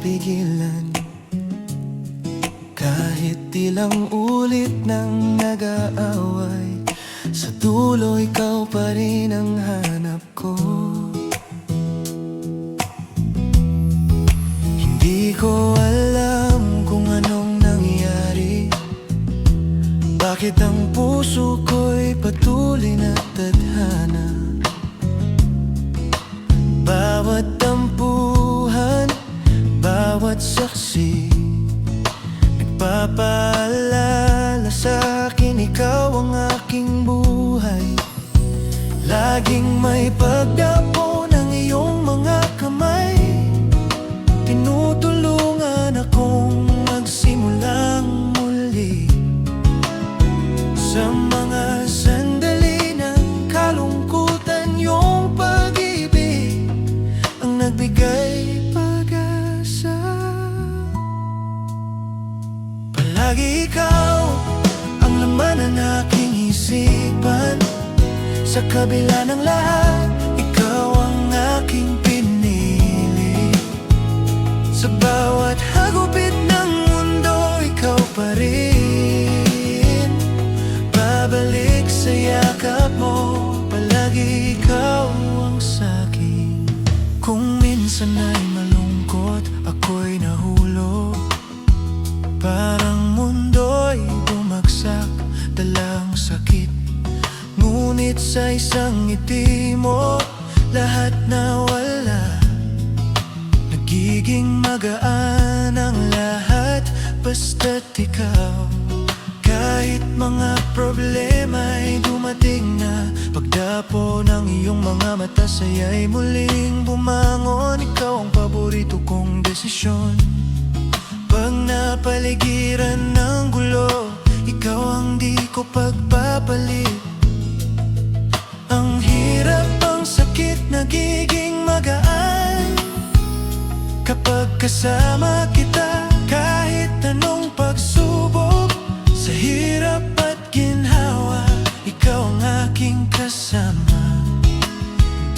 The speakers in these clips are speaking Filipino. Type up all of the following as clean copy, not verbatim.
mapigilan. Kahit ilang ulit nang nag-aaway, sa dulo ikaw pa rin ang hanap ko. Hindi ko alam kung anong nangyari, bakit ang puso ko'y patuloy na tadhana. Bawat tampuhan, bawat saksi, nagpapaalala sa akin, ikaw ang aking buhay. Laging may pagdapo ng iyong mga kamay, tinutulungan akong magsimulang muli. Sa mga sandali ng kalungkutan, yung pag-ibig ang nagbigay pag-asa. Palagi ikaw ang laman ng aking isipan. Sa kabila ng lahat, ikaw ang aking pinili. Sa bawat hagupit ng mundo, ikaw pa rin. Babalik sa yakap mo, palagi ikaw ang sakin. Kung minsan ay malungkot, ako'y nahulog, parang mundo'y bumagsak, dalang sakit. Ngunit sa isang ngiti mo, lahat nawala. Nagiging magaan ang lahat, basta't ikaw. Kahit mga problema'y dumating na, pagdapo ng iyong mga mata, saya'y muling bumangon. Ikaw ang paborito kong desisyon. Pag napaligiran ng gulo, ikaw ang di ko pagpapalit. Ang hirap, ang sakit, nagiging magaan kapag kasama kita. Kahit anong pagsubok, sa hirap at ginhawa, ikaw ang aking kasama.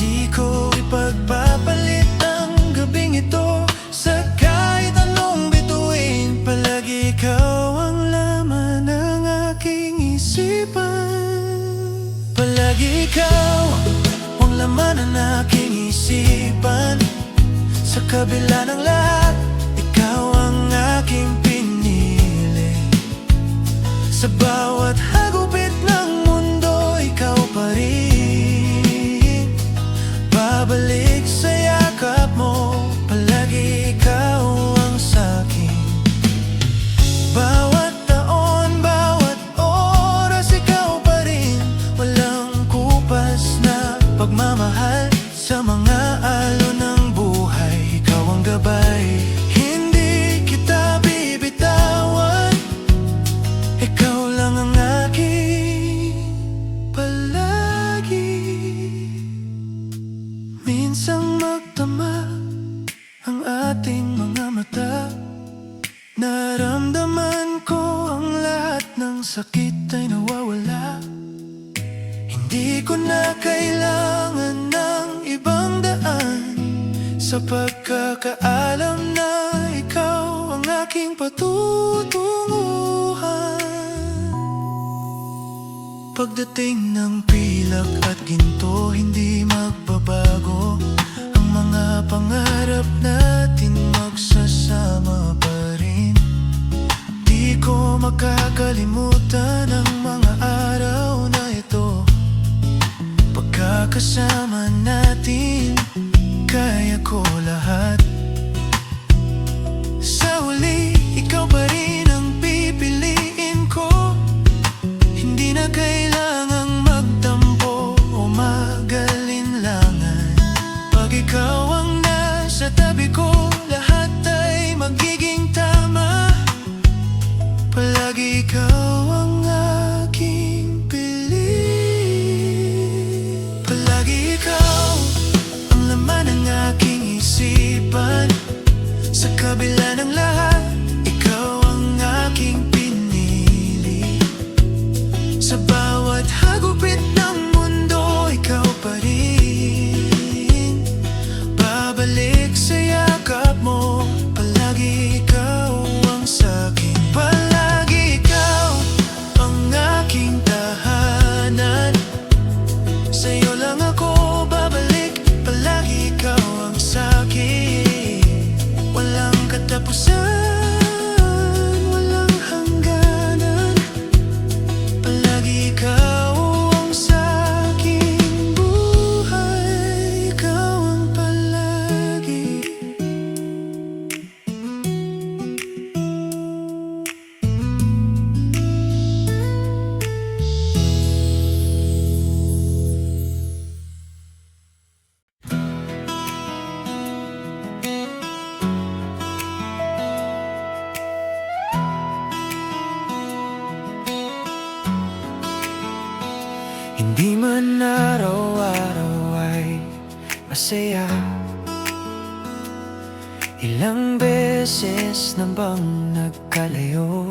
Di ko ipagpapalit ang gabing ito, sa kahit anong bituin. Palagi ikaw ang laman ng aking isipan. Palagi ikaw ang laman ng aking isipan. Sa kabila ng lahat, ikaw ang aking pinili. Sa bawat hagupit ng mundo, ikaw pa rin. Babalik sa yakap mo, palagi ikaw ang sakin. Bawat taon, bawat oras, ikaw pa rin. Walang kupas na pagmamahal sa mga alon ng buhay. Ikaw ang gabay, hindi kita bibitawan. Ikaw lang ang aking palagi. Minsang magtama ang ating mga mata, naramdaman ko ang lahat ng sakit ay nawawala. Hindi ko na kailangan ng ibang daan, sa pagkakaalam na ikaw ang aking patutunguhan. Pagdating ng pilak at ginto, hindi magbabago ang mga pangarap natin, magsasama pa rin. Di ko makakalimutan ang mga araw na ito, pagkakasama natin, kaya ko lahat. Sa huli, ikaw pa rin ang pipiliin ko. Hindi na kailangang magtampo o magalinlangan. Pag ikaw ang nasa tabi ko, lahat ay magiging tama. Palagi ikaw ang aking piling. Palagi ikaw ang laman ng aking isipan. Sa kabila ng lahat, ikaw ang aking pinili. Sa bawat hagupit ng mundo, ikaw pa rin. Babalik sa yakap mo, palagi masaya. Ilang beses na bang nagkalayo,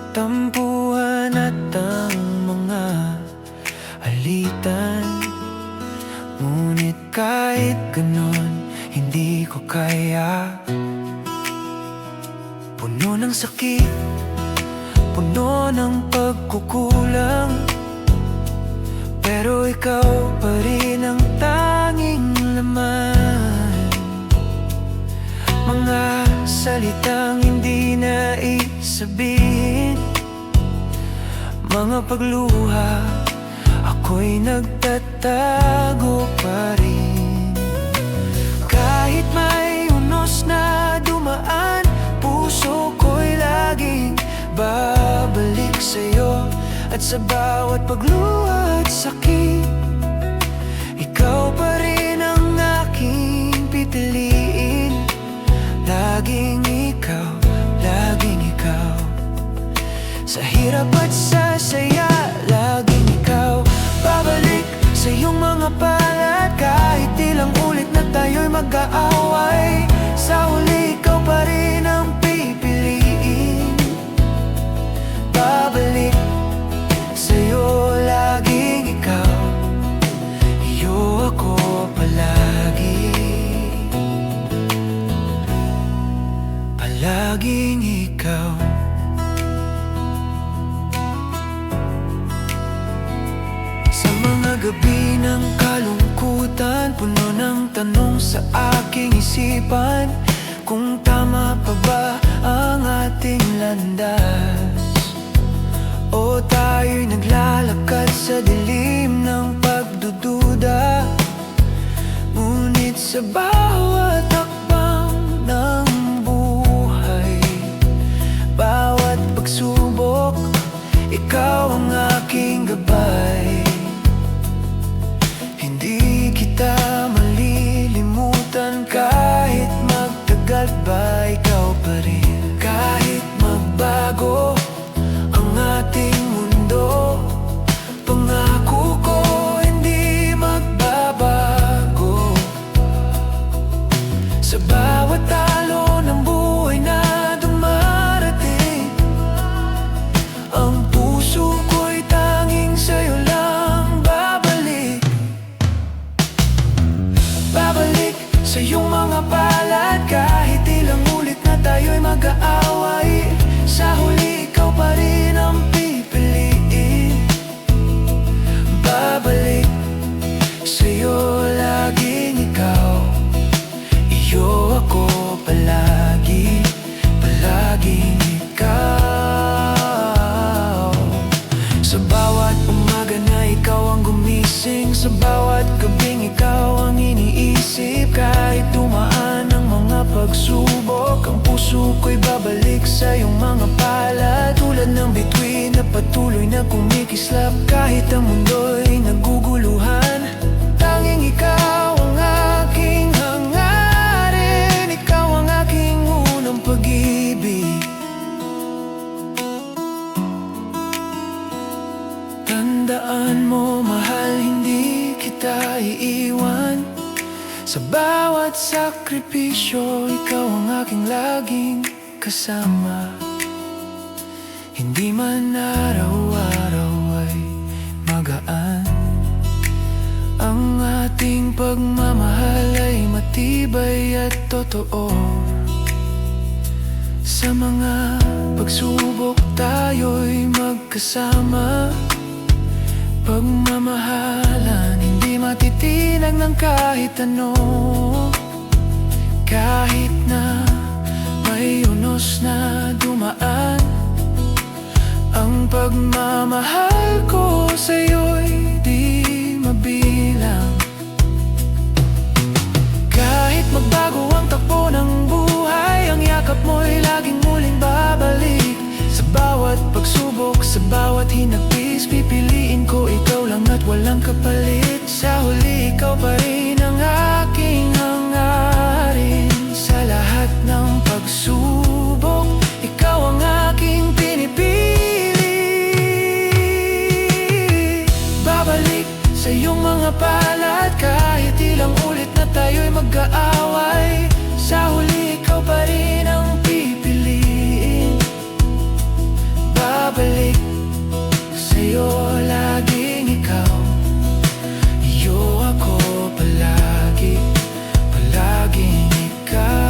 tampuhan at ang mga alitan. Ngunit kahit ganon, hindi ko kaya. Puno ng sakit, puno ng pagkukulang, pero ikaw pa rin ang tanging laman. Mga salitang hindi na isabihin, mga pagluha, ako'y nagtatago pa rin. Kahit may unos na dumaan, puso ko'y laging babalik sa'yo. At sa bawat pagluha at sakit, ikaw pa rin ang aking pipiliin. Laging ikaw, laging ikaw. Sa hirap at sa saya, laging ikaw. Babalik sa iyong mga palad, kahit ilang ulit na tayo'y mag-aaway. Sa huli, ikaw pa rin ang pipiliin. Babalik sa'yo, laging ikaw. Iyo ako palagi, palaging ikaw. Sa mga gabi ng kalungkutan, puno ng tanong sa aking isipan, kung tama pa ba ang ating landas, o tayo'y naglalakad sa dilim ng pagdududa. Ngunit sa bawat hakbang ng buhay, bawat pagsubok, ikaw ang aking gabay. Hindi kita malilimutan, kahit magtagal ba, ikaw pa rin. Kahit magbago ang ating mundo, pangako ko hindi magbabago. Sa bawat talo ng buhay na dumarating, ang puso ko'y tanging sa'yo lang babalik. Babalik sa iyong mga palad, kahit ilang ulit na tayo'y mag-aaway. Sa huli, ikaw pa rin ang pipiliin. Babalik sa'yo, laging ikaw. Iyo ako palagi, palaging ikaw. Sa bawat umaga na ikaw ang gumising, sa bawat gabing ikaw ang iniisip. Kahit dumaan ang mga pagsubok, ang puso ko'y babalik sa iyong mga palad. Tulad ng bituin na patuloy na kumikislap, kahit ang mundo'y naguguluhan, tanging ikaw ang aking hangarin. Ikaw ang aking unang pag-ibig. Tandaan mo, mahal, hindi kita iiwan. Sa bawat sakripisyo, ikaw ang aking laging kasama. Hindi man araw-araw ay magaan, ang ating pagmamahal ay matibay at totoo. Sa mga pagsubok tayo'y magkasama, pagmamahalan hindi matitinag ng kahit ano. Kahit na may unos na dumaan, ang pagmamahal ko sa'yo'y di mabilang. Kahit magbago ang takbo ng buhay, ang yakap mo'y laging muling babalik. Sa bawat pagsubok, sa bawat hinagpis, pipiliin ko ikaw lang at walang kapalit. Sa huli, ikaw pa rin ang aking hangarin. Sa lahat ng pagsubok, ikaw ang aking pinipili. Babalik sa iyong mga palad, kahit Sa huli ikaw pa rin ang pipiliin. Babalik sa'yo laging ikaw. Iyo ako palagi, palaging ikaw.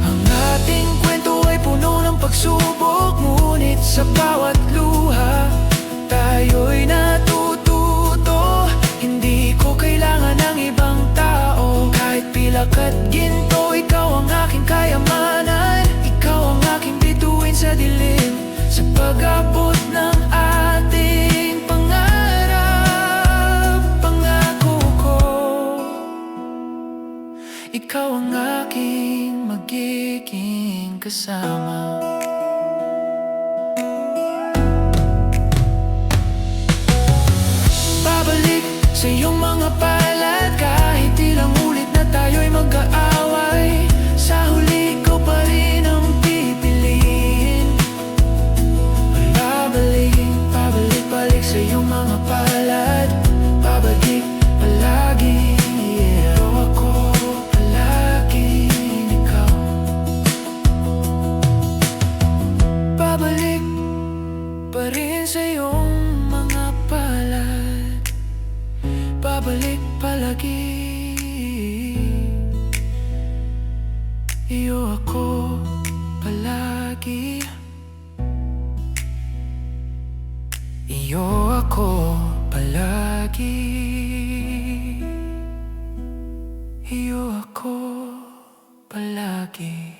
Ang ating kwento ay puno ng pagsubok, ngunit sa bawat luha tayo'y natututo. Hindi ko kailangan ng ibang tao, kahit pilak at ginto. Ikaw ang aking kayamanan, ikaw ang aking bituin sa dilim. Sa pag-abot ng ating pangarap, pangako ko, ikaw ang aking magiging kasama. Babalik sa iyong mga palad, kahit ilang ulit na tayo'y mag-aaway. Sa huli ikaw pa rin ang pipiliin. Babalik, pabalik-balik sa iyong mga palad. Babalik palagi, yeah. Ikaw ako palagi, ikaw. Babalik pa rin sa iyong mga palad. Babalik palagi, iyo ako palagi. Iyo ako palagi. Iyo ako palagi.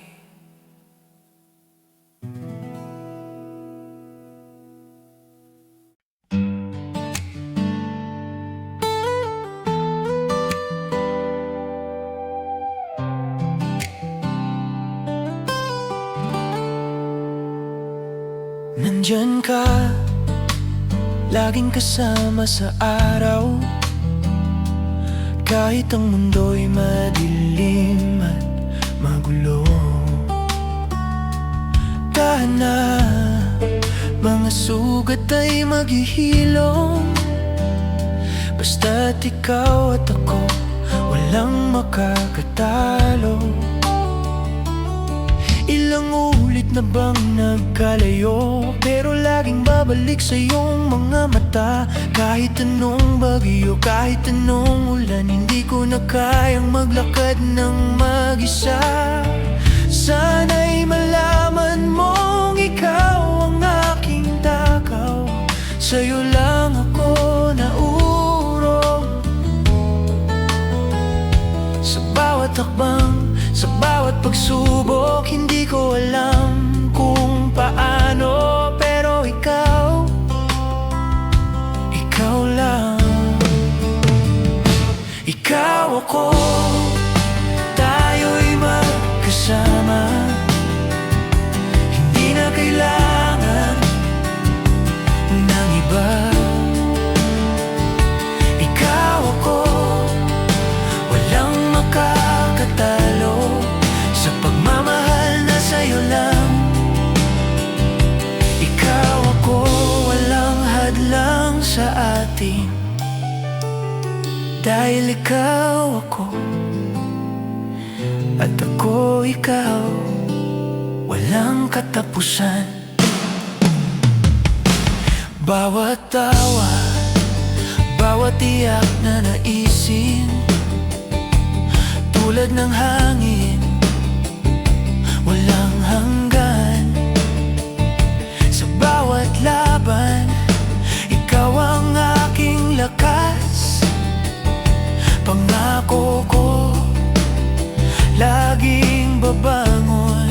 Nandyan ka, laging kasama sa araw. Kahit ang mundo'y madilim at magulo. Tahan na, mga sugat ay maghihilom. Basta't ikaw at ako, walang makakatalo. Ilang ulit na bang nagkalayo, pero laging babalik sa iyong mga mata. Kahit anong bagyo, kahit anong ulan, hindi ko na kayang maglakad ng mag-isa. Sana'y malaman mong ikaw ang aking takaw. Sa'yo lang ako naurong. Sa bawat hakbang, sa bawat pagsubok, hindi ko alam kung paano, pero ikaw, ikaw lang. Ikaw ako, tayo'y magkasama. Hindi na kailangan ng iba. Ikaw ako, walang makakatalo. Sa pagmamahal na sa'yo lang. Ikaw ako, walang hadlang sa atin. Dahil ikaw ako, at ako ikaw, walang katapusan. Bawat tawa, bawat iyak na naisin, tulad ng hangin, walang hanggan. Sa bawat laban, ikaw ang aking lakas. Pangako ko, laging babangon.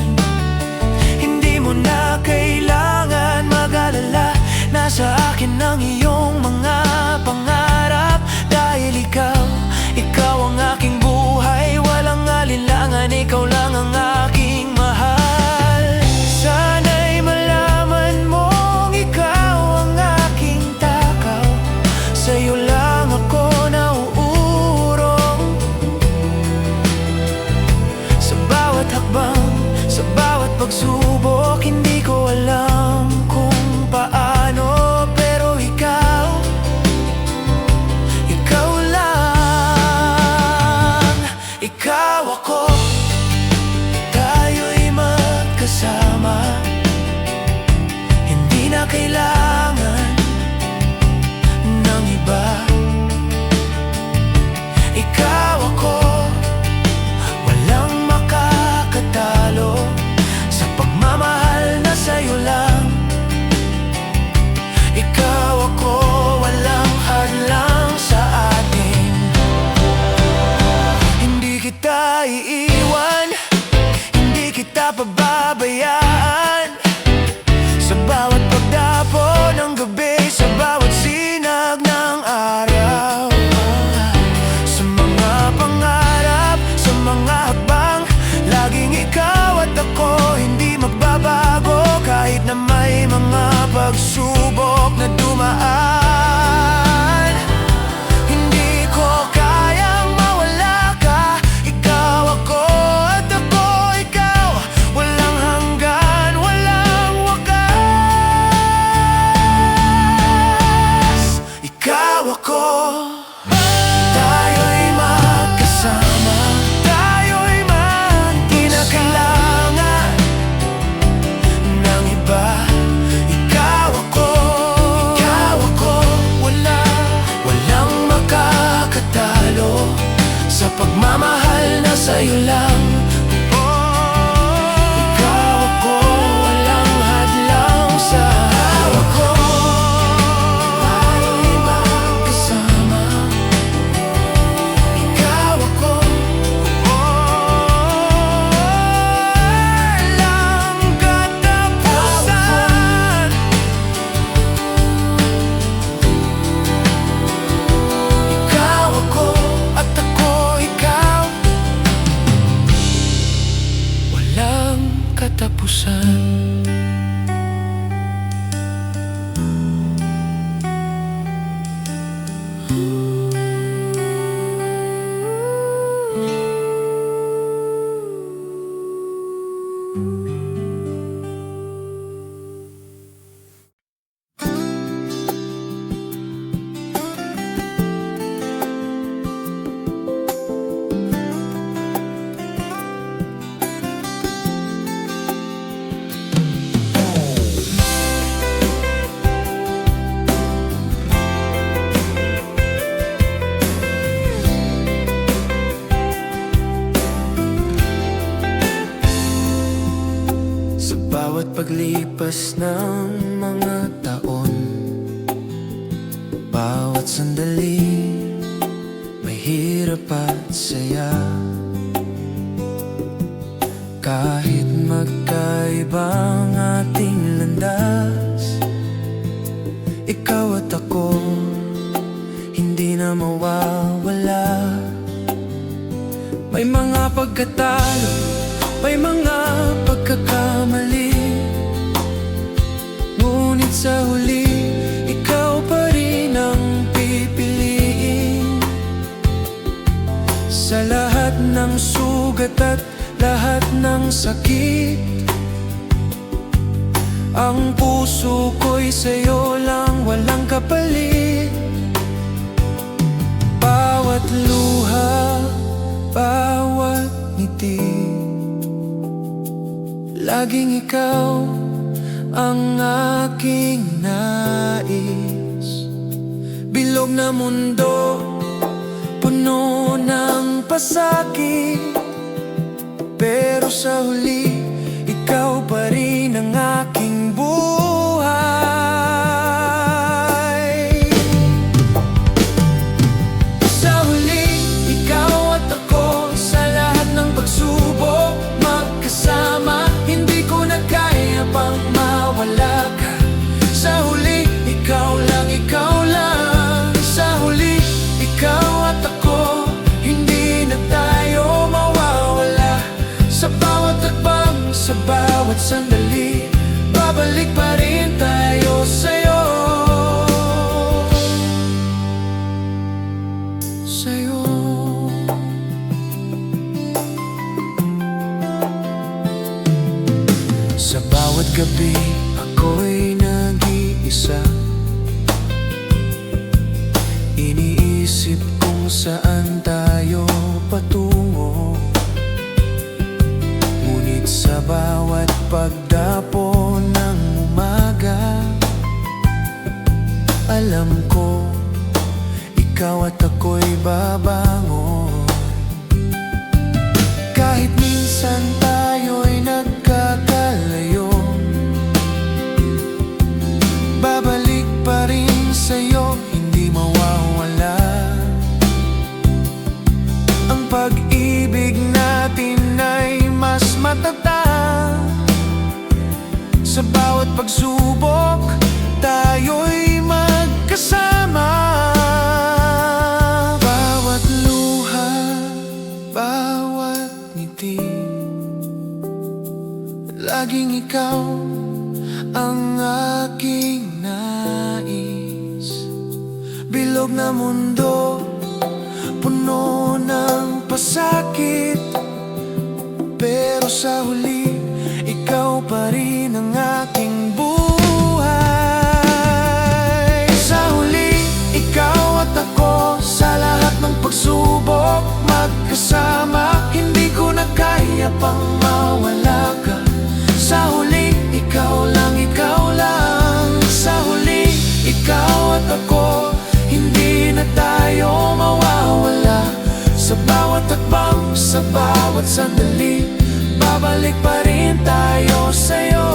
Hindi mo na kailangan mag-alala, nasa akin ang iyong mga pangarap. Dahil ikaw, ikaw ang aking buhay, walang alinlangan, ikaw lang ang aking mahal. Sana'y malaman mong ikaw ang kita iiwan, hindi kita pababayaan. Sa bawat pagdapo ng gabi, sa bawat sinag ng araw, sa mga pangarap, sa mga hakbang, laging ikaw at ako, hindi magbabago. Kahit na may mga pagsubok na dumaan, hindi ko kayang mawala ka. Ikaw ako at ako ikaw, walang hanggan, walang wakas. Ikaw ako, tayo'y magkasama, tayo'y hindi na kailangan ng iba. Ikaw ako, walang makakatalo sa pagmamahal na sa'yo lang. Ikaw ako, walang hadlang sa ako. Tayo'y magkasama, ikaw ako, walang katapusan. Ikaw ako at ako ikaw, walang katapusan. Sa bawat paglipas ng mga taon, bawat sandali may hirap at saya. Kahit magkaibang ating landas, ikaw at ako hindi na mawawala. May mga pagkatalo, may mga pagkakamali, ngunit sa huli, ikaw pa rin ang pipiliin. Sa lahat ng sugat at lahat ng sakit, ang puso ko'y sa'yo lang, walang kapalit. Bawat luha, bawat ngiti, laging ikaw ang aking nais. Bilog na mundo, puno ng pasakit, pero sa huli, ikaw pa rin ang aking buhay. Sa huli, ikaw at ako, sa lahat ng pagsubok, magkasama. Hindi ko na kaya pang mawala ka. Sa huli, ikaw lang, ikaw lang. Sa huli, ikaw at ako, hindi na tayo mawawala. Sa bawat takbang, sa bawat sandali, babalik pa rin tayo sa'yo. Sa'yo. Sa bawat gabi, ako'y nag-iisa. Iniisip kung saan tayo patungo. Ngunit sa bawat pagdapo ng umaga, alam ko, ikaw at ako'y babangon. Kahit minsan tayo'y nagkakalayo, babalik pa rin sa'yo, hindi mawawala ang pag-ibig na pagsubok, tayo'y magkasama. Bawat luha, bawat ngiti, laging ikaw ang aking nais. Bilog na mundo, puno ng pasakit, pero sa huli, ikaw pa rin ang aking buhay. Sa huli, ikaw at ako, sa lahat ng pagsubok, magkasama. Hindi ko na kaya pang mawala ka. Sa huli, ikaw lang, ikaw lang. Sa huli, ikaw at ako, hindi na tayo mawawala. Sa bawat takbang, sa bawat sandali, babalik pa rin tayo sa'yo.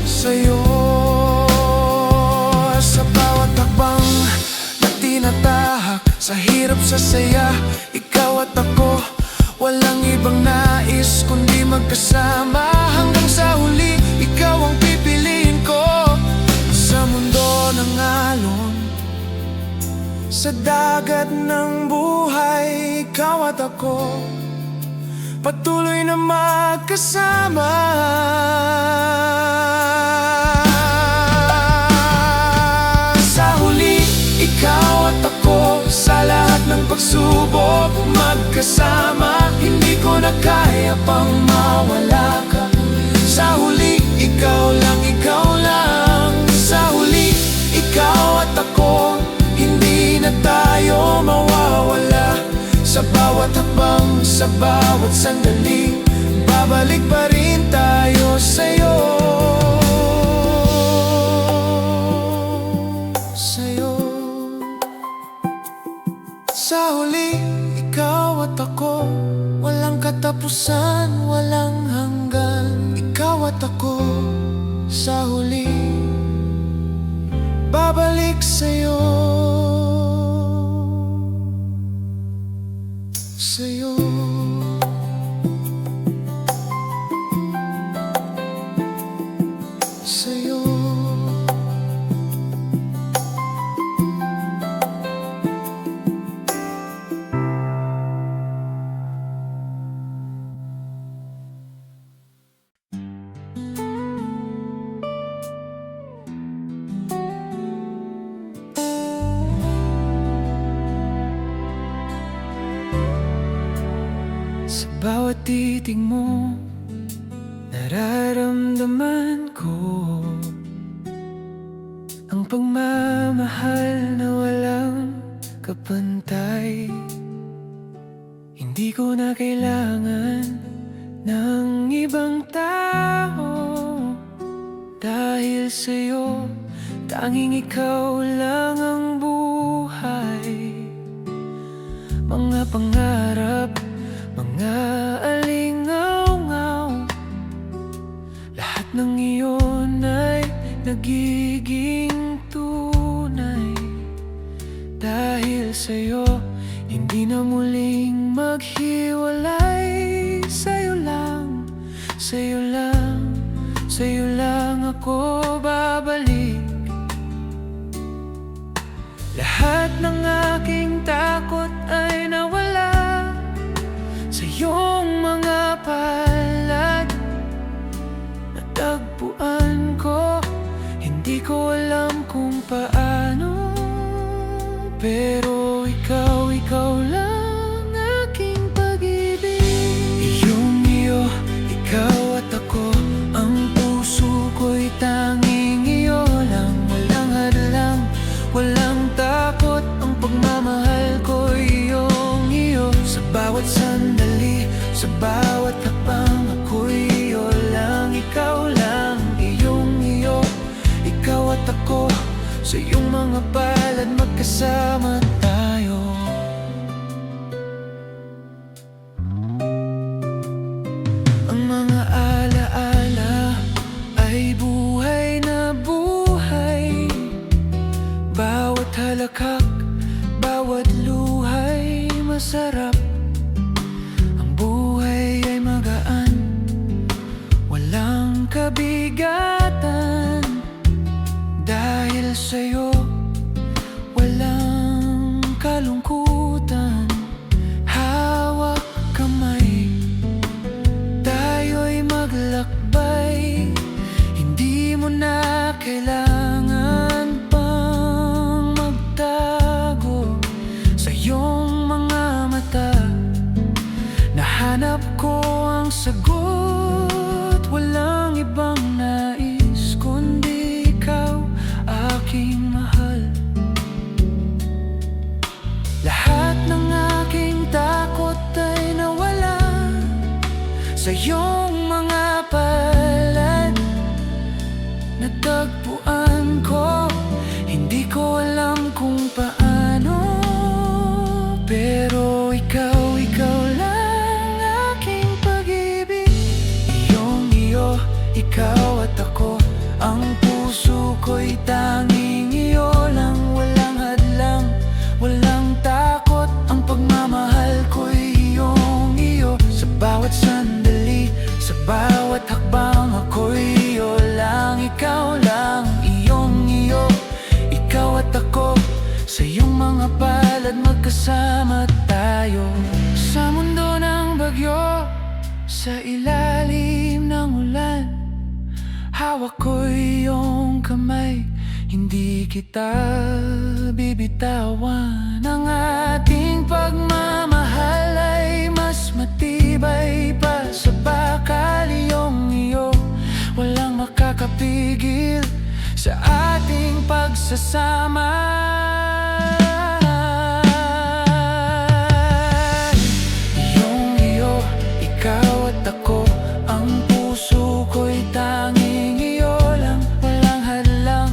Sa'yo. Sa bawat takbang na tinatahak, sa hirap, sa saya, ikaw at ako, walang ibang nais kundi magkasama. Hanggang sa huli, ikaw ang pipiliin ko. Sa mundo ng alon, sa dagat ng buhay, ikaw at ako, patuloy na magkasama. Sa huli, ikaw at ako, sa lahat ng pagsubok, magkasama. Hindi ko na kaya pang mawala ka. Sa huli, ikaw lang, ikaw lang. Sa huli, ikaw at ako, hindi na tayo mawawala. Sa bawat hakbang, sa bawat sandali, babalik pa rin tayo sa'yo. Sa'yo. Sa huli, ikaw at ako, walang katapusan, walang hanggan. Ikaw at ako, sa huli, babalik sa'yo. Sa'yo. Sa'yo. Sa bawat titig mo, nararamdaman ko ang pagmamahal na walang kapantay. Hindi ko na kailangan ng ibang tao, dahil sa'yo, tanging ikaw lang ang buhay. Mga pangarap, mga alingaw-ngaw, lahat ng iyon ay nagiging tunay. Dahil sa'yo, hindi na muling maghiwalay. Sa'yo lang, sa'yo lang, sa'yo lang ako babalik. Lahat ng aking takot ay nawala sa iyong mga palad. Natagpuan ko, hindi ko alam kung paano, pero ikaw, ikaw lang aking pag-ibig. Iyong-iyo, ikaw at ako, ang puso ko'y tanging iyo lang. Walang hadlang, walang takot, ang pagmamahal ko'y iyong-iyo. Sa bawat sandali, sa bawat hakbang, ako'y iyo lang, ikaw lang. Iyong-iyo, ikaw at ako, sa iyong mga palad magkasama tayo. Ang mga alaala ay buhay na buhay. Bawat halakhak, bawat luhay masarap. Ang buhay ay magaan, walang kabigatan. Dahil sa'yo walang kalungkutan. Hawak kamay, tayo'y maglakbay. Hindi mo na kailangan pang magtago sa iyong mga mata. Nahanap ko ang sagot, walang ibang nais kundi ikaw, aking mahal. Lahat ng aking takot ay nawala sa iyong mga palad. Natagpuan ko, hindi ko alam kung paano, pero ikaw lang aking pag-ibig. Iyong-iyo, ikaw at ako, ang puso ko'y tanging iyo lang. Walang hadlang, walang takot, ang pagmamahal ko'y iyong-iyo. Sa bawat sandali, sa bawat hakbang, ako'y iyo lang. Ikaw lang, iyong-iyo, ikaw at ako, sa iyong mga palad magkasama tayo. Sa mundo ng bagyo, sa ilalim ng ulan, hawak ko iyong kamay, hindi kita bibitawan. Ang ating pagmamahal ay mas matibay pa sa bakal. Iyong-iyo, walang makakapigil sa ating pagsasama. Iyong-iyo, ikaw at ako, ang puso ko'y tanging iyo lang. Walang hadlang,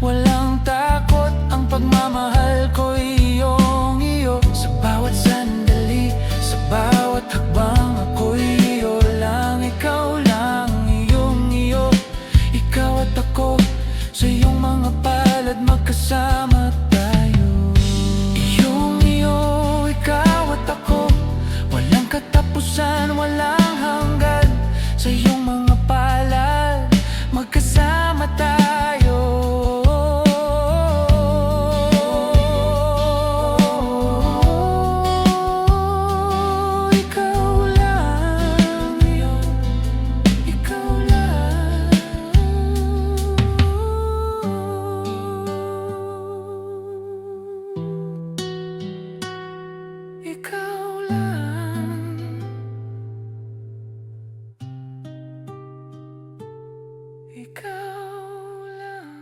walang takot, ang pagmamahal ko'y iyong-iyo. Sa bawat sandali, sa bawat hakbang, ako'y iyo lang. Ikaw lang, iyong-iyo, ikaw at ako, sa iyong mga palad magkasama tayo. Iyong-iyo, ikaw at ako, walang katapusan, walang hanggan, sa iyong mga palad magkasama tayo. Ikaw lang, ikaw lang. Ikaw lang. Ikaw lang.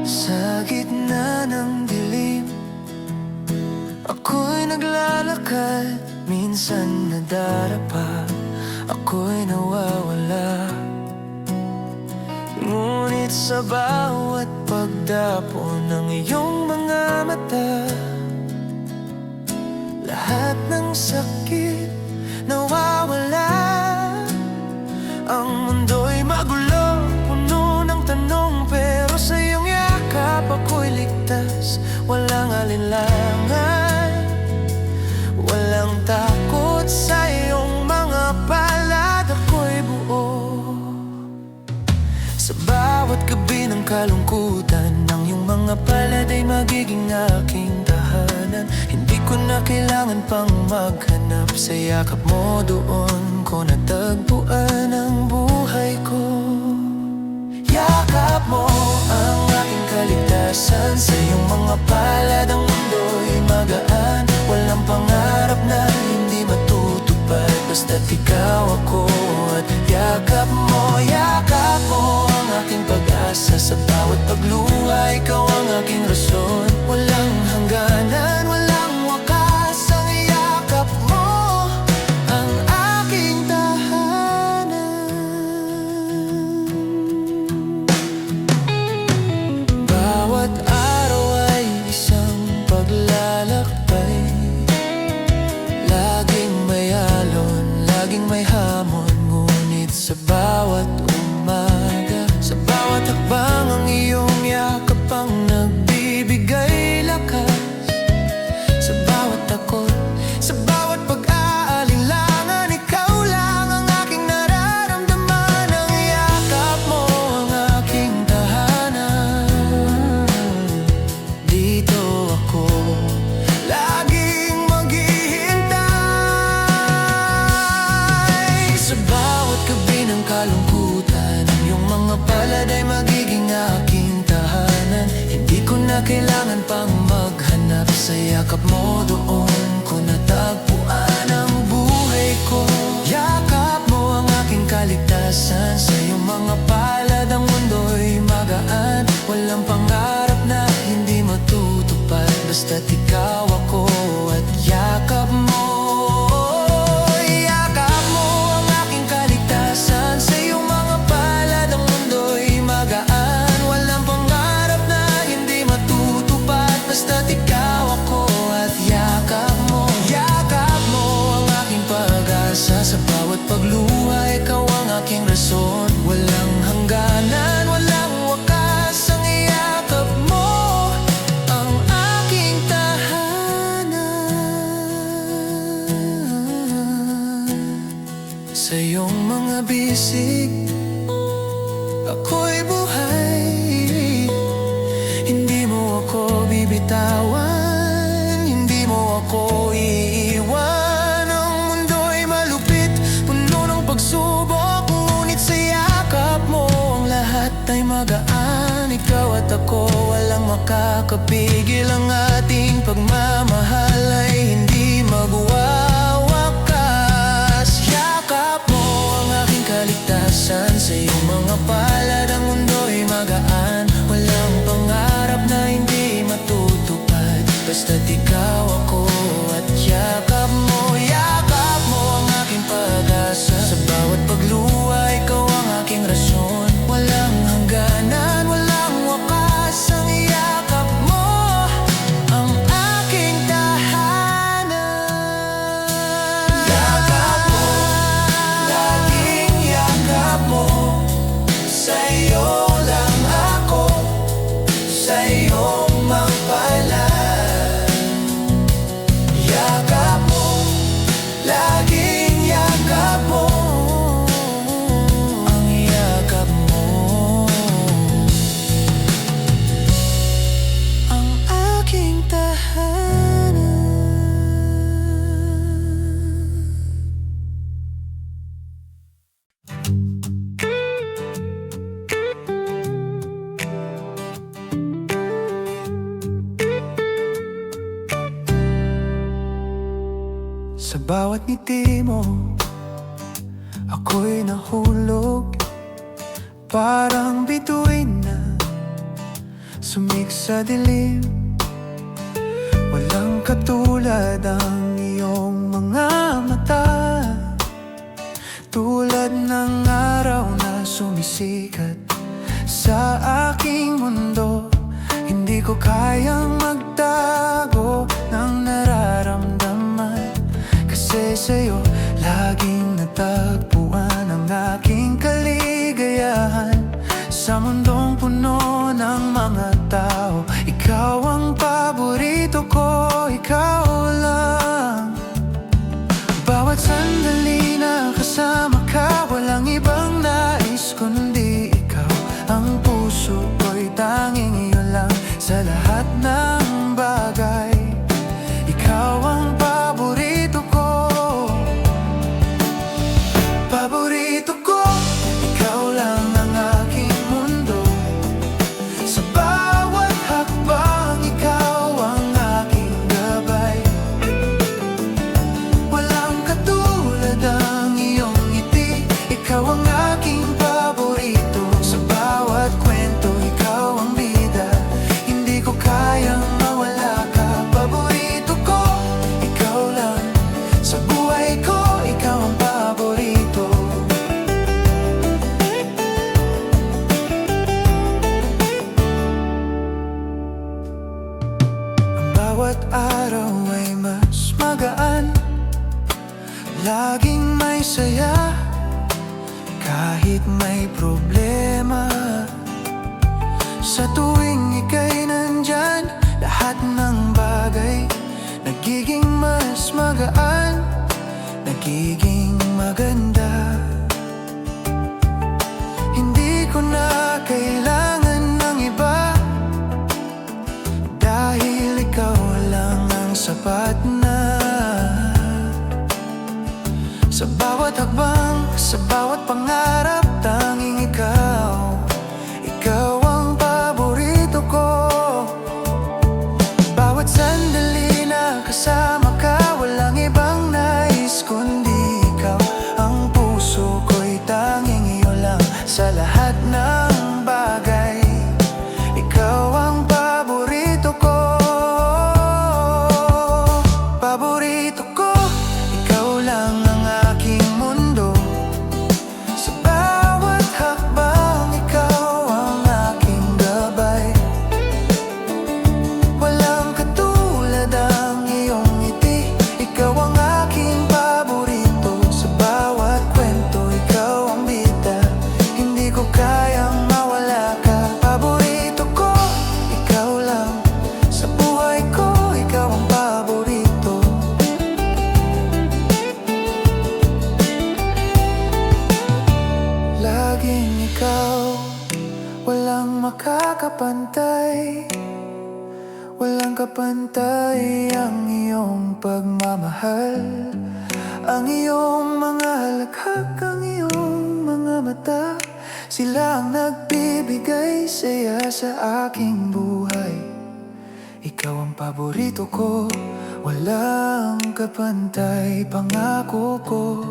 Sa gitna ng dilim, ako'y naglalakad, minsan nadarapa, ako'y nawawala. Ngunit sa bawat pagdapo ng iyong mga mata, lahat ng sakit nawawala. Ang mundo'y magulo, puno ng tanong, pero sa iyong yakap ako'y ligtas. Walang alinlangan, walang takot, sa iyong mga palad ako'y buo. Sa bawat gabi ng kalungkutan, ang iyong mga palad ay magiging aking tahanan. Hindi ko na kailangan pang maghanap, sa yakap mo doon ko natagpuan ang buhay ko. Yakap mo ang aking kaligtasan, sa iyong mga palad ang mundo'y magaan. Walang pangarap na hindi matutupad, basta't ikaw ako at yakap mo. Yakap mo ang aking pag-asa, sa bawat pagluha ikaw ang aking rason. Walang hangganan, walang wakas, ang yakap mo ang aking tahanan. Bawat araw ay isang basta't ikaw ako at yakap mo. Yakap mo ang aking kaligtasan, sa iyong mga palad ang mundo'y magaan. Walang pangarap na hindi matutupad, basta't ikaw ako at yakap mo. Yakap mo ang aking pag-asa, sa bawat pagluha ikaw ang aking rason. Walang hangganan, walang wakas, ang iyakap mo ang aking tahanan. Sa iyong mga bisig ako'y buhay, hindi mo ako bibitawan, hindi mo ako iiwan. Ang mundo'y malupit, puno ng pagsubok, ngunit sa yakap mo ang lahat ay magaan. Ikaw at ako, walang makakapigil, ang ating pagmamahal ay hindi magwawakas. Yakap mo ang aking kaligtasan, sa iyong mga palad ang mundo'y magaan. Walang pangarap na hindi matutupad, basta't ikaw ako at yakap mo. Yakap mo ang aking pag-asa, sa bawat pagluha ikaw ang aking rason. Walang hangganan, walang wakas, ang yakap mo ang aking tahanan. Yakap mo, laging yakap mo, sa iyo lang ako, sa iyong mga palad. Yakap mo, laging yakap mo, ang yakap mo ang aking tahanan. Sa bawat ngiti mo ako'y nahulog, parang bituin na sumik sa dilim. Walang katulad ang iyong mga mata, tulad ng araw na sumisikat sa aking mundo. Hindi ko kayang magtago ng nararamdaman, kasi sa'yo laging natagpuan ang aking kaligayahan. Sa mundong puno ng mga tao, ikaw ang paborito ko, ikaw lang. Bawat sandali na kasama ka, walang ibang nais kundi ikaw. Ang puso ko'y tanging iyo lang, sa lahat ng bagay ikaw ang paborito ko. Paborito ko, ikaw lang ang aking mundo. Sa bawat hakbang ikaw ang aking gabay. Walang katulad ang iyong ngiti, ikaw ang aking paborito. Sa bawat kwento ikaw ang bida, hindi ko kayang mawala ka. Paborito ko, ikaw lang, sa buhay ko ikaw ang paborito. Ang bawat araw ay mas magaan, laging may saya, kahit may problema. Sa tuwing ika'y nandyan, lahat ng bagay nagiging mas magaan, nagiging maganda. Hindi ko na kailangan ng iba, dahil ikaw lang ang sapat na. Sa bawat hakbang, sa bawat pangarap, tanging ikaw, ikaw ang paborito ko. Bawat sandali na kasama ka, walang ibang nais kundi ikaw. Ang puso ko'y tanging iyo lang, sa lahat ng bagay ikaw ang paborito ko. magkakapantay. Walang kapantay ang iyong pagmamahal, ang iyong mga halakhak, ang iyong mga mata. Sila ang nagbibigay saya sa aking buhay. Ikaw ang paborito ko, walang kapantay. Pangako ko,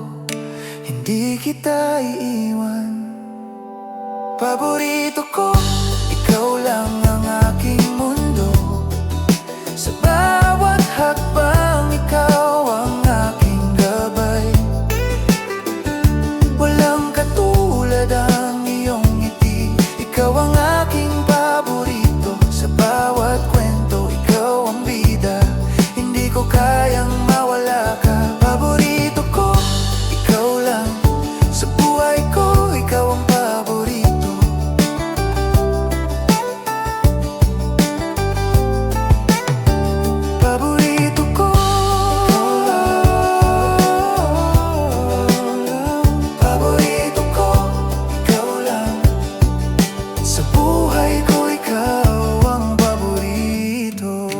hindi kita iiwan. Paborito ko, ikaw lang ang aking mundo. Sa bawat hakbang, ikaw ang aking gabay. Walang katulad ang iyong ngiti. Ikaw ang aking paborito. Sa bawat kwento, ikaw ang bida. Hindi ko kayang mawala ka. Paborito ko, ikaw lang. Sa buhay ko, ikaw ang paborito. Paborito ko, paborito ko, ikaw lang. Sa buhay ko, ikaw ang paborito.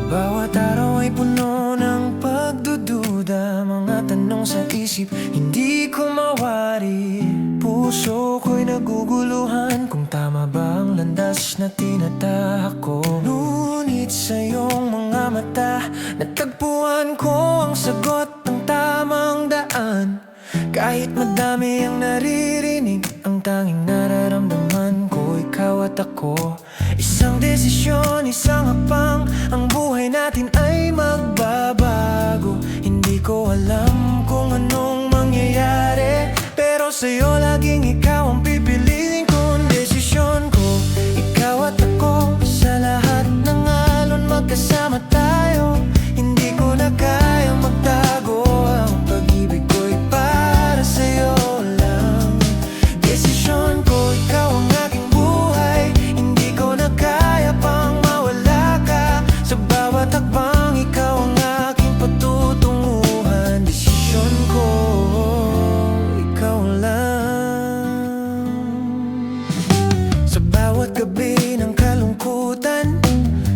Bawat araw ay puno ng pagdududa, mga tanong sa isip, hindi ko mawari. Puso ko'y naguguluhan kung tama ba ang landas na tinatahak ko. Ngunit sa iyong mga mata, natagpuan ko ang sagot ng tamang daan. Kahit madami ang naririnig, ang tanging nararamdaman ko, ikaw at ako. Isang desisyon, isang hakbang, ang buhay natin ay magbabago. Hindi ko alam kung anong mangyayari, pero sa'yo laging ikaw ang pipiliin kong desisyon ko. Ikaw at ako, sa lahat ng alon magkasama tayo. Hindi ko na kayang magtago, ang pag-ibig ko'y para sa'yo lang. Desisyon ko, ikaw ang aking buhay. Hindi ko na kaya pang mawala ka. Sa bawat hakbang, ikaw ang aking patutunguhan. Desisyon ko, ikaw lang. Sa bawat gabi ng kalungkutan,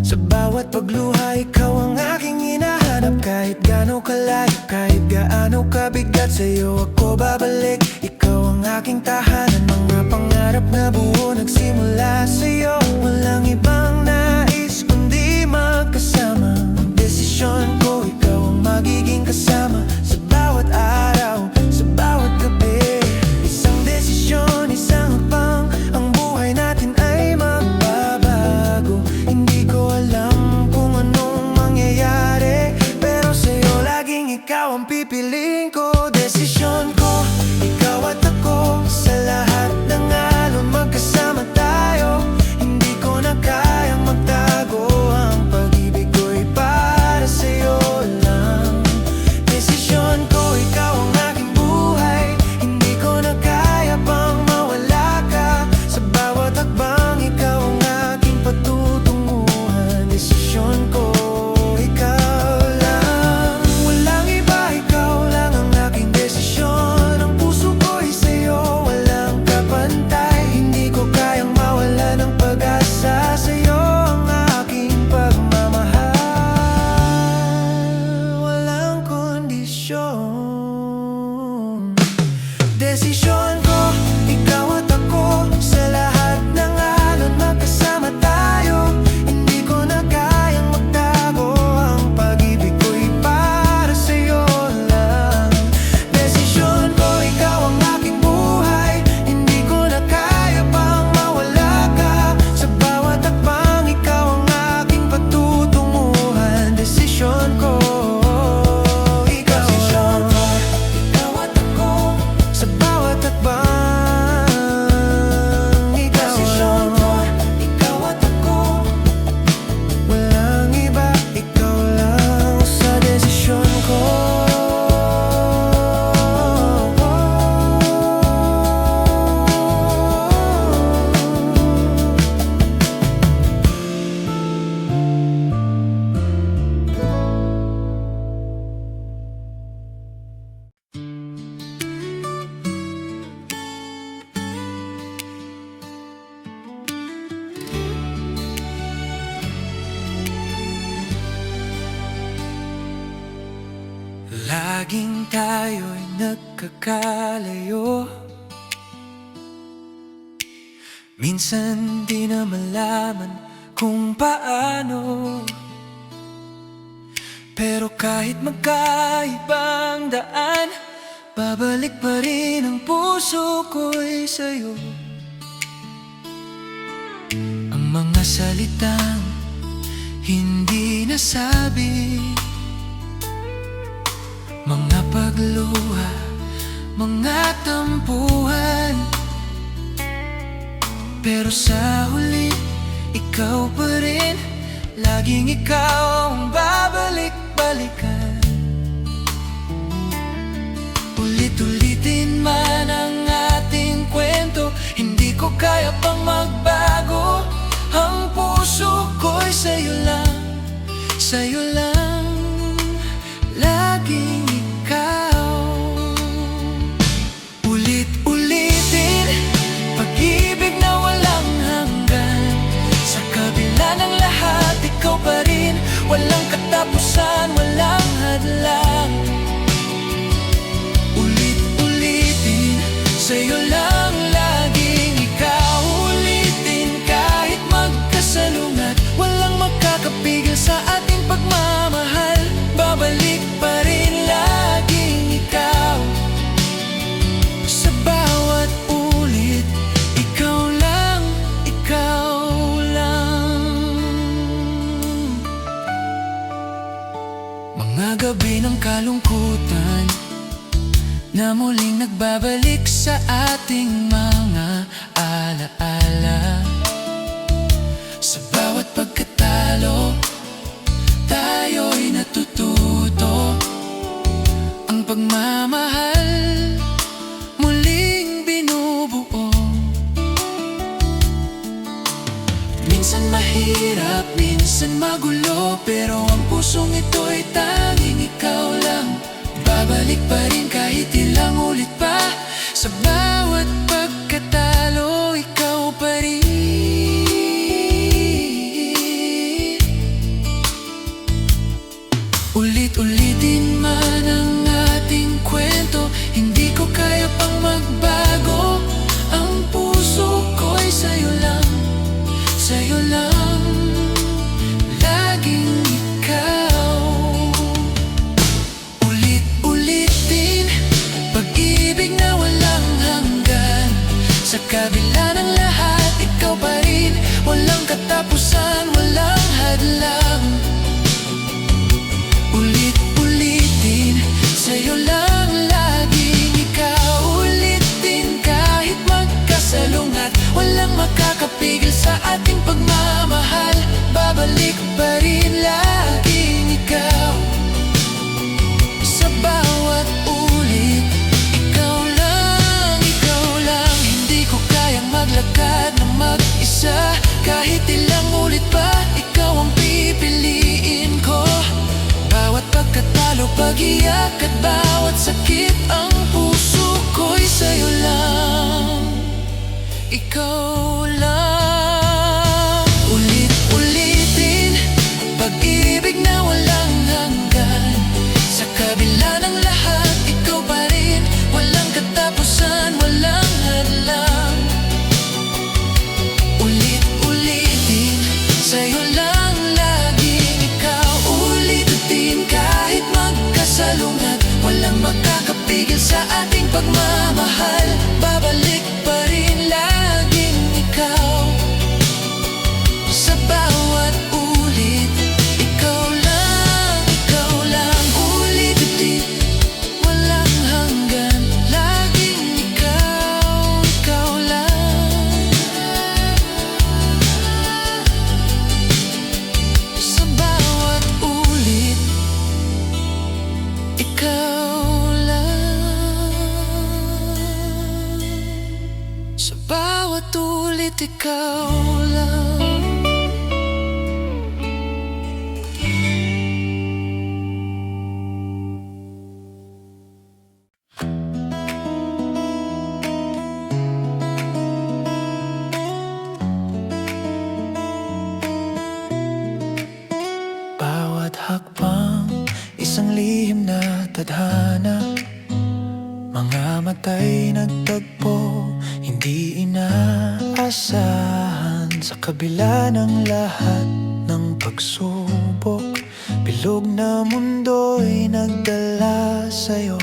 sa bawat pagluha, ikaw ang aking hinahanap. Kahit gaano kalayo, kahit gaano kabigat, sa'yo ako babalik. Ikaw ang aking tahanan, mga pangarap na buo nagsimula sa'yo. Walang ibang nais kundi magkasama. Ang desisyon ko, ikaw ang magiging kasama. Sa bawat araw, sa bawat gabi. Isang desisyon, isang hakbang, ang buhay natin ay magbabago. Hindi ko alam kung anong mangyayari, pero sa'yo laging ikaw ang pipiliin ko. Desisyon ko, ikaw at ako, sa lahat ng alon magkasama tayo. Hindi ko na kayang magtago, ang pag-ibig ko'y para sa'yo lang. Desisyon ko, ikaw ang aking buhay. Hindi ko na kaya pang mawala ka. Sa bawat hakbang, ikaw ang aking patutunguhan. Desisyon ko, ikaw lang. Walang iba, ikaw lang ang aking desisyon. Ang puso ko'y sa'yo, walang kapantay. Hindi ko kayang mawala ng pag-asa. Sa'yo ang aking pagmamahal, walang kondisyon. Desisyon ko, ikaw at ako, sa lahat ng alon magkasama tayo. Hindi ko na kayang magtago, ang pag-ibig ko'y para sa'yo lang. Desisyon ko, ikaw ang aking buhay. Hindi ko na kaya pang mawala ka. Sa bawat hakbang, ikaw ang aking patutunguhan. Desisyon ko, ikaw lang. Ikaw at ako, sa bawat hakbang, laging tayo'y nagkakalayo. Minsan di na malaman kung paano, pero kahit magkaibang daan, babalik pa rin ang puso ko'y sa'yo. Ang mga salitang hindi nasabi, mga pagluha, mga tampuhan, pero sa huli, ikaw pa rin. Laging ikaw ang babalik-balikan. Ulit-ulitin man ang ating kwento, hindi ko kaya pang magbago. Ang puso ko'y sa'yo lang, sa'yo lang, laging ikaw. Ulit-ulitin, pag-ibig na walang hanggan. Sa kabila ng lahat, ikaw pa rin. Walang katapusan, walang hadlang. Ulit-ulitin, sa'yo lang, laging ikaw. Ulitin kahit magkasalungat, walang makakapigil sa ating pagmamahal. Babalik pa rin, laging ikaw. Sa bawat ulit, ikaw lang, ikaw lang. Mga gabi ng kalungkutan na muling nagbabalik sa ating mga alaala. Sa bawat pagkatalo, tayo'y natututo. Ang pagmamahal muling binubuo. Minsan mahirap, minsan magulo, pero ang pusong ito'y tanging ikaw lang. Babalik pa rin kahit ilang ulit pa. Sa bawat pagkatalo, ikaw pa rin. Ulit-ulitin man ang ating kwento, hindi ko kaya pang magbago. Ang puso ko'y sa'yo lang, sa'yo lang, laging ikaw. Ulit-ulitin, pag-ibig na walang hanggan. Sa kabila ng lahat, ikaw pa rin. Walang katapusan, walang hadlang. Ulit-ulitin, sa'yo lang, laging ikaw. Ulitin kahit magkasalungat, walang makakapigil sa ating pagmamahal. Babalik pa rin, laging ikaw. Sa bawat ulit, ikaw lang, ikaw lang. Hindi ko kayang maglakad ng mag-isa. Kahit ilang ulit pa, ikaw ang pipiliin ko. Bawat pagkatalo, pag-iyak at bawat sakit, ang puso ko'y sa'yo lang, ikaw lang. Ulit-ulitin, pag-ibig na walang hanggan. Sa kabila ng lahat, ikaw pa rin. Walang katapusan, walang hadlang. Ulit-ulitin, sa'yo lang, laging ikaw. Ulitin kahit magkasalungat, walang makakapigil sa ating pagmamahal. Babalik pa rin, laging ikaw. Sa bawat ulit, ikaw lang, ikaw lang. Ulitin, walang hanggan, laging ikaw, ikaw lang. Sa bawat ulit, ikaw lang. Sa bawat ulit, ikaw lang. Bawat hakbang, isang lihim na tadhana, mga mata'y nagtagpo, hindi inaasahan. Sa kabila ng lahat ng pagsubok, bilog na mundo'y nagdala sa'yo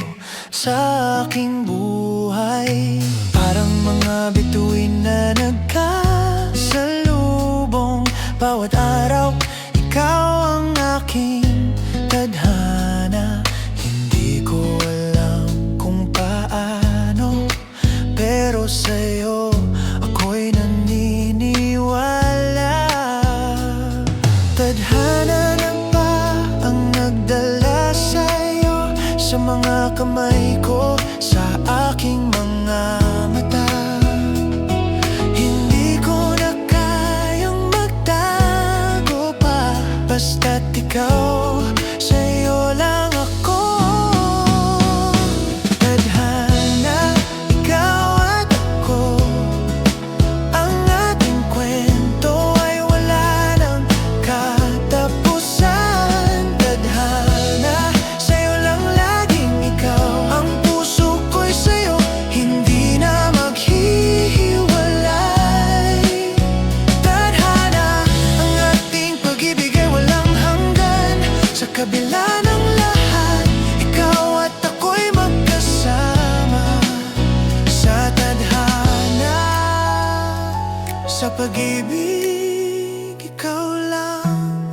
sa aking buhay. Parang mga bituin na nagkasalubong, bawat araw ikaw ang aking tadhana. Hindi ko alam kung paano, pero sa'yo ako'y naniniwala. Tadhana na ba ang nagdala sa'yo sa mga kamay ko, sa aking mga mata? Hindi ko na kayang magtago pa, basta't ikaw, sa'yo lang ako. Tadhana, ikaw at ako, ang ating kwento ay wala ng katapusan. Tadhana, sa'yo lang laging ikaw, ang puso ko'y sa'yo, hindi na maghihiwalay. Tadhana, ang ating pag-ibig ay walang hanggan. Sa kabila ng lahat, ikaw at ako'y magkasama. Sa tadhana, sa pag-ibig, ikaw lang.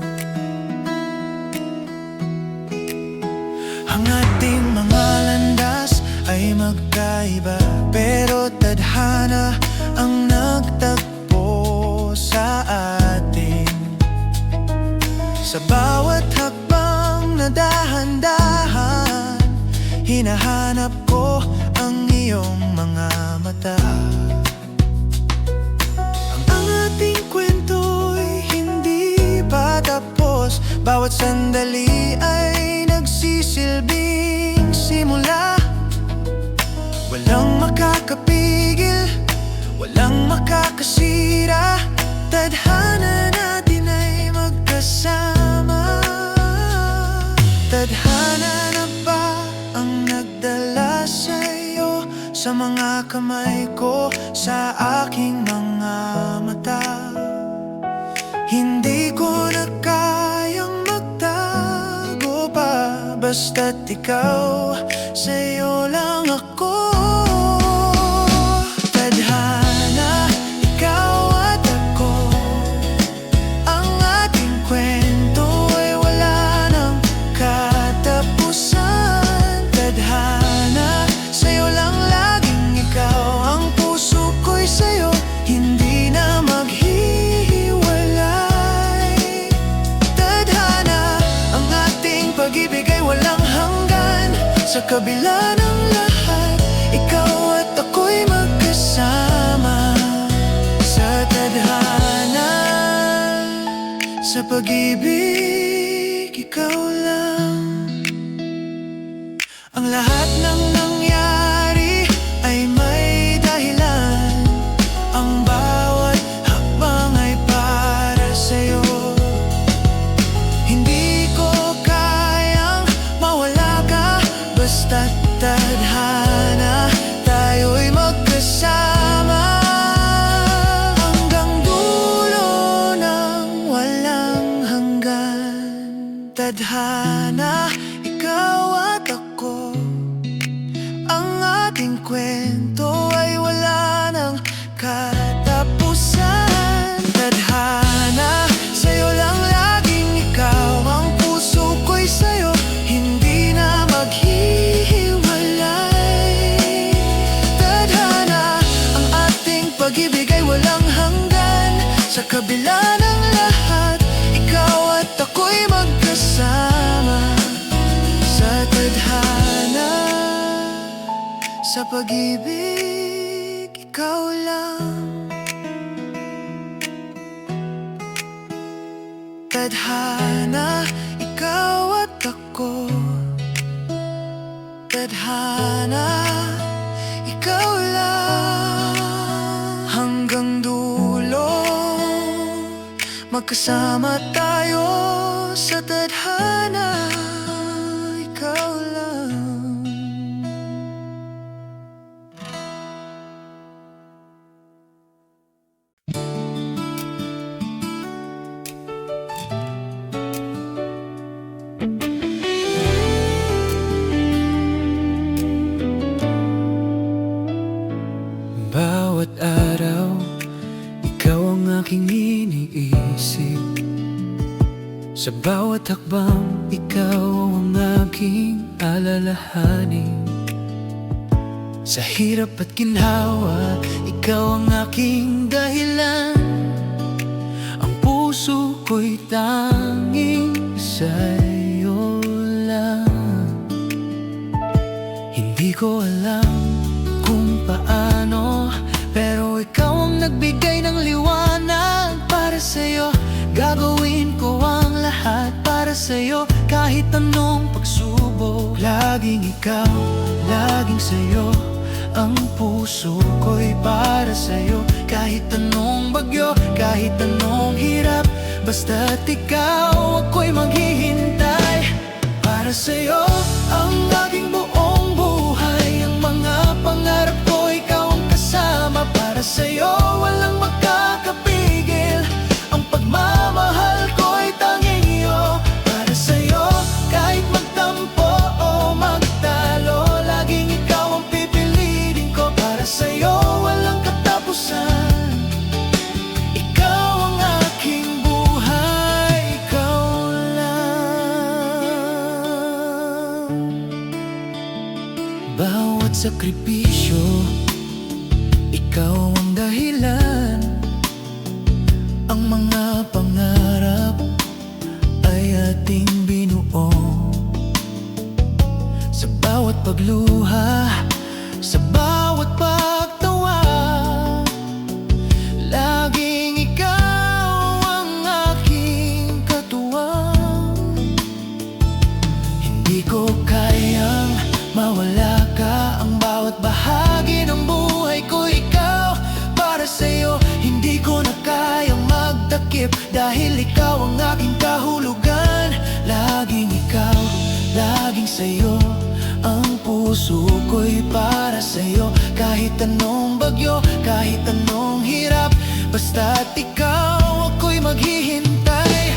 Ang ating mga landas ay magkaiba, pero tadhana ang nagtagpo sa atin. Sa bawat hakbang na dahan-dahan, hinahanap ko ang iyong mga mata. Ang ating kwento'y hindi pa tapos, bawat sandali ay nagsisilbing simula. Walang makakapigil, walang makakasira. Tadhana natin ay magkasama. Tadhana na ba ang nagdala sa'yo sa mga kamay ko, sa aking mga mata? Hindi ko na kayang magtago pa, basta't ikaw, sa'yo lang ako. Tadhana, ikaw at ako, ang ating kwento ay wala ng katapusan. Tadhana, sa'yo lang laging ikaw, ang puso ko'y sa'yo, hindi na maghihiwalay. Tadhana, ang ating pag-ibig ay walang hanggan. Sa kabila ng lahat, ikaw at ako'y magkasama. Sa tadhana, sa pag-ibig, ikaw lang. Ang lahat ng nangyari ay may dahilan. Ang bawat hakbang ay para sa'yo. Hindi ko kayang mawala ka, basta't tadhana, tayo'y magkasama. Hanggang dulo ng walang hanggan. Tadhana, ikaw at ako, ang ating kwento ay wala ng katapusan. Tadhana, sa'yo lang laging ikaw, ang puso ko'y sa'yo, hindi na maghihiwalay. Tadhana, ang ating pag-ibig ay walang hanggan. Sa kabila ng lahat, ikaw at ako'y magkasama. Sa tadhana, sa pag-ibig, ikaw lang. Tadhana, ikaw at ako. Tadhana, ikaw lang. Hanggang dulo, magkasama tayo sa tadhana, ikaw lang. bawat araw, ikaw ang aking iniisip. Sa bawat hakbang, ikaw ang aking alalahanin. Sa hirap at ginhawa, ikaw ang aking dahilan. Ang puso ko'y tanging sa'yo lang. Hindi ko alam kung paano, pero ikaw ang nagbigay ng liwanag para sa'yo. Gagawin ko ang lahat para sa'yo, kahit anong pagsubok. Laging ikaw, laging sa'yo. Ang puso ko'y para sa'yo, kahit anong bagyo, kahit anong hirap. Basta't ikaw, ako'y maghihintay para sa'yo. Ang aking buong buhay, ang mga pangarap ko, ikaw ang kasama. Para sa'yo, walang makakapigil. Ang pagmamahal ko'y tanging iyo. Para sa'yo, kahit magtampo o magtalo, laging ikaw ang pipiliin ko. Para sa'yo, walang katapusan. Ikaw ang aking buhay, ikaw lang. Bawat sakripisyo, ikaw ang dahilan. Ang mga pangarap ay ating binuo. Sa bawat pagluha, sa bawat pagtawa, laging ikaw ang aking katuwang. Hindi ko kayang mawala ka. Ang bawat bahagi ng buhay ko, ikaw. Para sa'yo, hindi ko na kayang magtakip, dahil ikaw ang aking kahulugan. Laging ikaw, laging sa'yo. Ang puso ko'y para sa'yo, kahit anong bagyo, kahit anong hirap. Basta't ikaw, ako'y maghihintay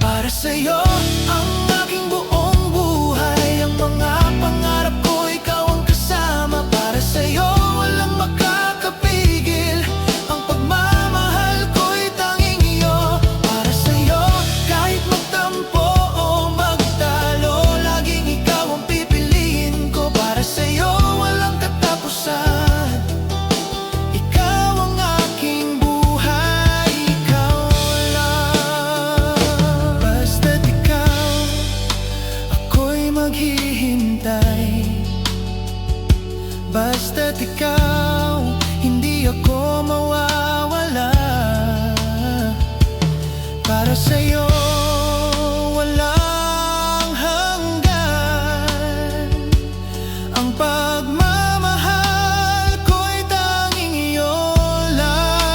para sa'yo. Ang aking buong buhay, ang mga pangarap ko, ikaw ang kasama. Para sa'yo, walang makakapigil. Ang pagmamahal ko'y tanging iyo. Para sa'yo, kahit magtampo o magtalo, laging ikaw ang pipiliin ko. Para sa'yo, walang katapusan. Ikaw ang aking buhay, ikaw lang. Basta't ikaw, ako'y maghihintay. Basta't ikaw, hindi ako mawawala. Para sa'yo, walang hanggan. Ang pagmamahal ko'y tanging iyo lang.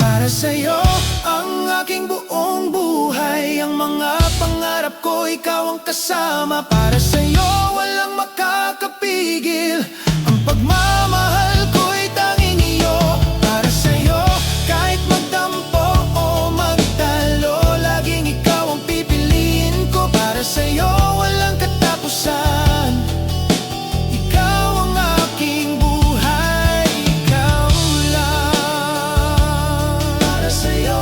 Para sa'yo, ang aking buong buhay, ang mga pangarap ko, ikaw ang kasama. Para sa'yo, walang makakapigil. Ang pagmamahal ko'y tanging iyo. Para sa'yo, kahit magtampo o magtalo, laging ikaw ang pipiliin ko. Para sa'yo, walang katapusan. Ikaw ang aking buhay, ikaw lang. Para sa'yo,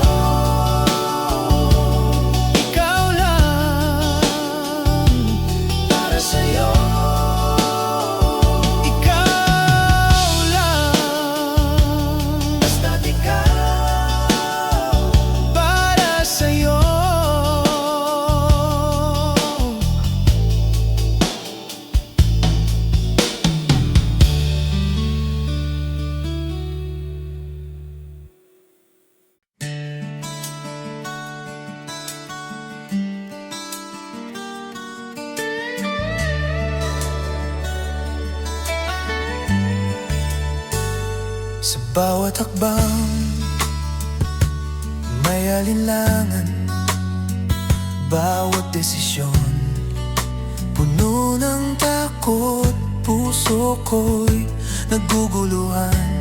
ikaw lang. Para sa'yo, ikaw lang. Basta't ikaw, para sa'yo. Sa bawat hakbang, may alinlangan. Bawat desisyon, puno ng takot. Puso ko'y naguguluhan.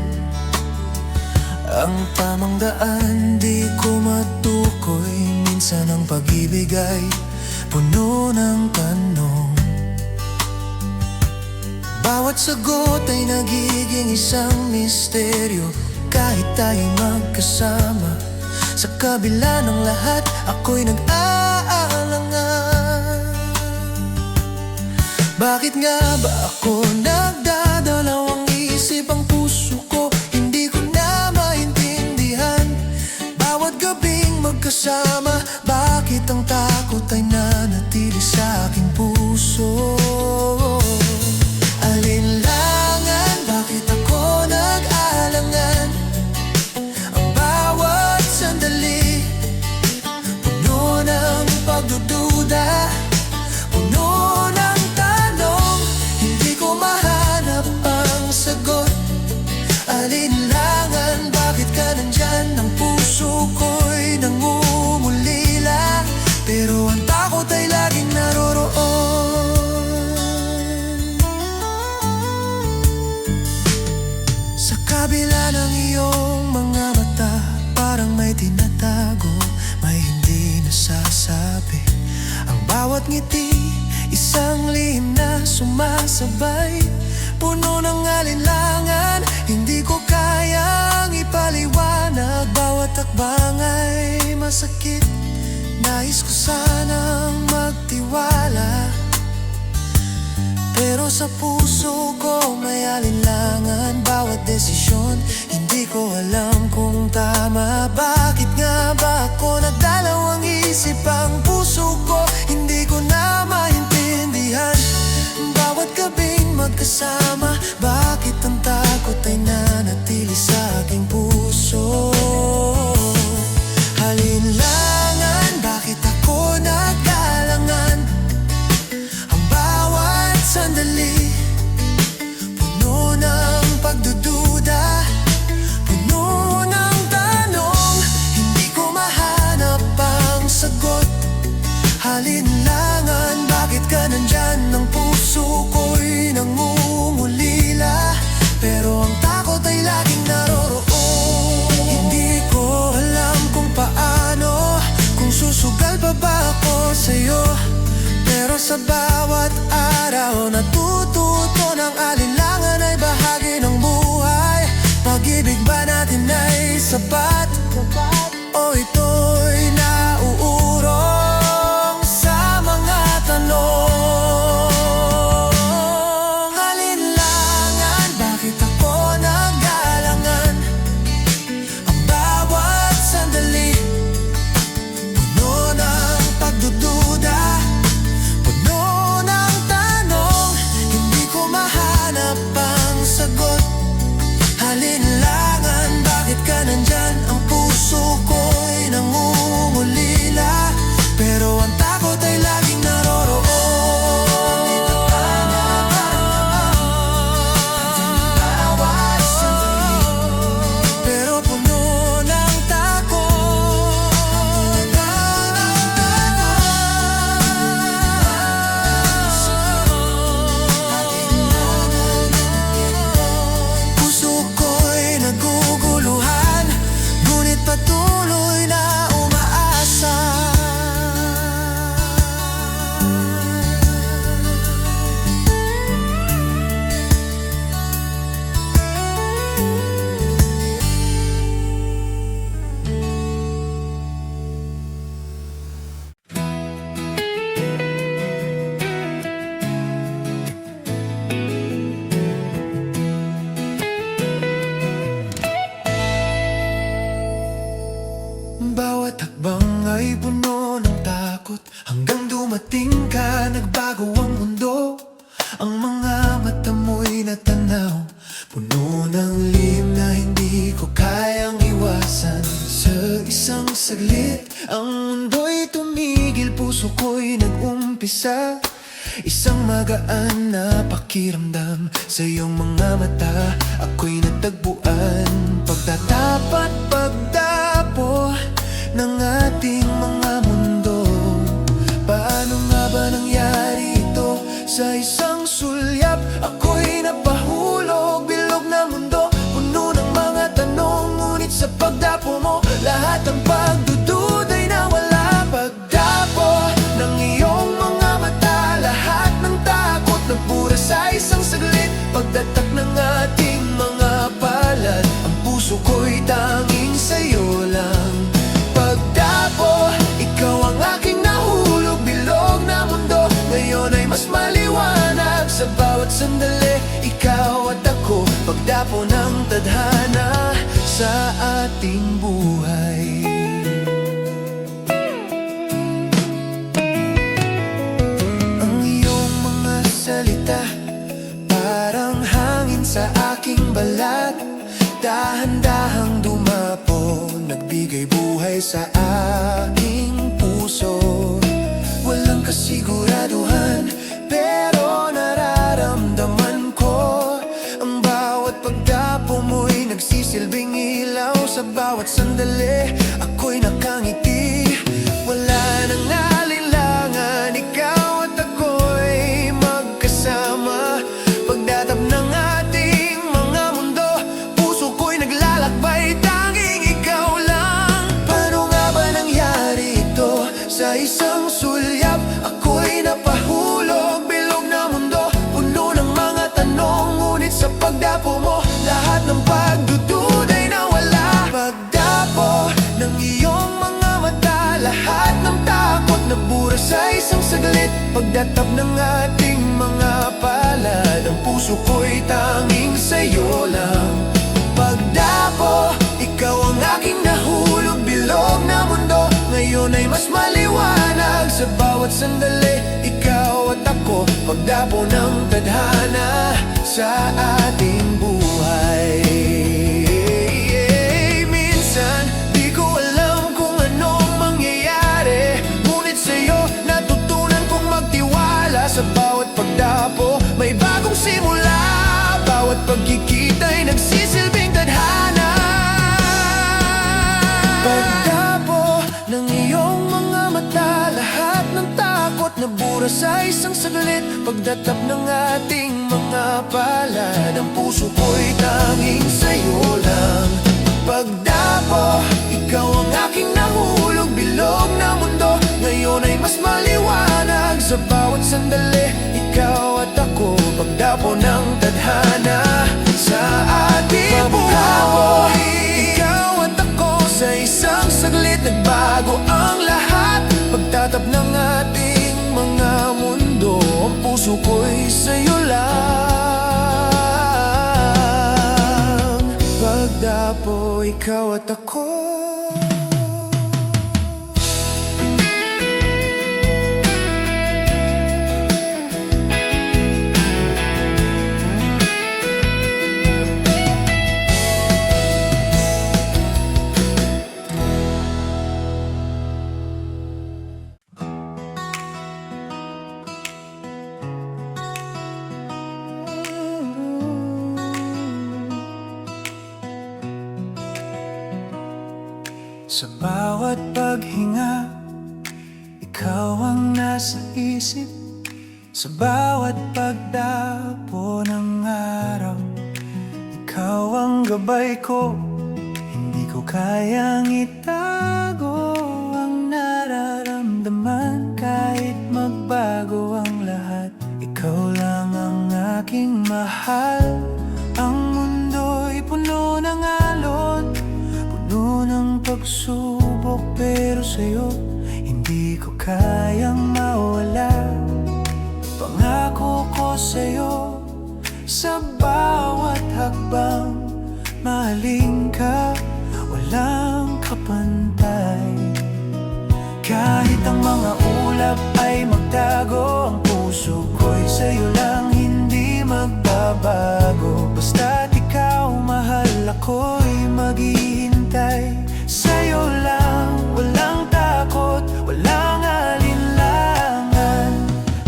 Ang tamang daan di ko matukoy. Minsan ang pag-ibig ay puno ng tanong. Bawat sagot ay nagiging isang misteryo. Kahit tayo'y magkasama, sa kabila ng lahat, ako'y nag-aalangan. Bakit nga ba ako nagdadalawang isip? Ang puso ko hindi ko na maintindihan. Bawat gabing magkasama, bakit ang takot ay nanatili sa aking puso? Alinlangan, bakit ako nag-aalangan? Ang bawat sandali, puno ng pagdududa, puno ng tanong, hindi ko mahanap ang sagot. Alinlangan, bakit ka nandyan? Ang puso ko'y nangungulila, pero ang takot ay laging naroroon. Sa kabila ng iyong mga mata, parang may tinatago, may hindi nasasabi. Ang bawat ngiti, isang lihim na sumasabay, puno ng alinlangan, hindi ko kayang ipaliwanag. Bawat takbang ay masakit, nais ko sanang magtiwala, pero sa puso ko may alinlangan. Bawat desisyon, hindi ko alam kung tama. Bakit nga ba ako nagdalawang isip? Ang puso ko hindi ko na maintindihan. Bawat gabing magkasama, bakit ang takot ay nanatili sa aking puso? Alinlangan, bakit ako nag-aalangan? Ang bawat sandali, puno ng pagdududa, puno ng tanong, hindi ko mahanap ang sagot. Alinlangan, bakit ka nandyan? Ang puso ko'y nangungulila, pero ang takot ay laging naroroon. Hindi ko alam kung paano, kung susugal pa ba ako sa'yo, pero sa bawat araw natututo ng alinlangan ay bahagi ng buhay. Pag-ibig ba natin ay sapat? O ito'y nauurong sa mga tanong? Alinlangan, bakit ako nag-aalangan? Ang bawat sandali, puno ng pagdududa, puno ng tanong, hindi ko mahanap ang sagot. Alinlangan, bakit ka nandyan? Ang puso ko'y nangungulila, pero ang takot ay laging naroroon. Bawat sandali, pero puno ng takot. Puso ko'y naguguluhan, ngunit patuloy na umaasa. Bawat hakbang ay puno ng takot, hanggang dumating ka, nagbago ang mundo. Ang mga mata mo'y natanaw, puno ng lihim na hindi ko kayang iwasan. Sa isang saglit, ang mundo'y tumigil, puso ko'y nag-umpisa. Isang magaan na pakiramdam, sa iyong mga mata ako'y natagpuan. Pagtatapat, pagdapo ng ating mga mundo. Paano nga ba nangyari ito? Sa isang sulyap, ako'y napahulog. Bilog na mundo, puno ng mga tanong, ngunit sa pagdapo mo, lahat ng pagdududa'y nawala. Pagdapo ng iyong mga mata, lahat ng takot nagpura sa isang saglit. Sa bawat sandali, ikaw at ako, pagdapo ng tadhana sa ating buhay. Ang iyong mga salita, parang hangin sa aking balat, dahan-dahang dumapo, nagbigay buhay sa aking puso. Walang kasiguraduhan, pero nararamdaman ko ang bawat pagdapo mo'y nagsisilbing ilaw. Sa bawat sandali, ako'y nakangiti. Wala nang alinlangan, ikaw at ako'y magkasama. Pagdatap ng ating mga mundo, puso ko'y naglalakbay, tanging ikaw lang. Paano nga ba nangyari ito? Sa isang sulyap, ako'y napahulog. Bilog na mundo, puno ng mga tanong, ngunit sa pagdapo mo, lahat ng pagdududa'y nawala. Pagdapo ng iyong mga mata, lahat ng takot nabura sa isang saglit. Pagdatap ng ating mga palad, ang puso ko'y tanging sa'yo lang. Pagdapo, ikaw ang aking nahulog. Bilog na mundo, ngayon ay mas maliwanag. Sa bawat sandali, ikaw at ako, pagdapo ng tadhana sa ating buhay. Minsan, di ko alam kung anong mangyayari, ngunit sa'yo natutunan kong magtiwala. Sa bawat pagdapo, may bagong simula. Bawat pagkikita'y nagsisilbing tadhana. Pagdapo ng iyong mga mata, lahat ng takot nabura sa isang saglit. Pagdatap ng ating mga palad, ang puso ko'y tanging sa'yo lang. Pagdapo, ikaw ang aking nahulog. Bilog na mundo, ngayon ay mas maliwanag. Sa bawat sandali, ikaw at ako, pagdapo ng tadhana sa ating buhay. Ikaw at ako, sa isang saglit, nagbago ang lahat. Pagtatap ng ating mga mundo, ang puso ko'y sa'yo lang. Pagdapo, ikaw at ako. Sa bawat paghinga, ikaw ang nasa isip. Sa bawat pagdapo ng araw, ikaw ang gabay ko. Hindi ko kayang itago ang nararamdaman, kahit magbago ang lahat. Ikaw lang ang aking mahal. Ang mundo'y puno ng alon, puno ng pagsubok, pero sa'yo hindi ko kayang mawala. Pangako ko sa'yo, sa bawat hakbang, mahalin ka, walang kapantay. Kahit ang mga ulap ay magtago, ang puso ko'y sa'yo lang, hindi magbabago. Basta't ikaw mahal, ako'y maghihintay sa'yo lang. Walang takot, walang alinlangan.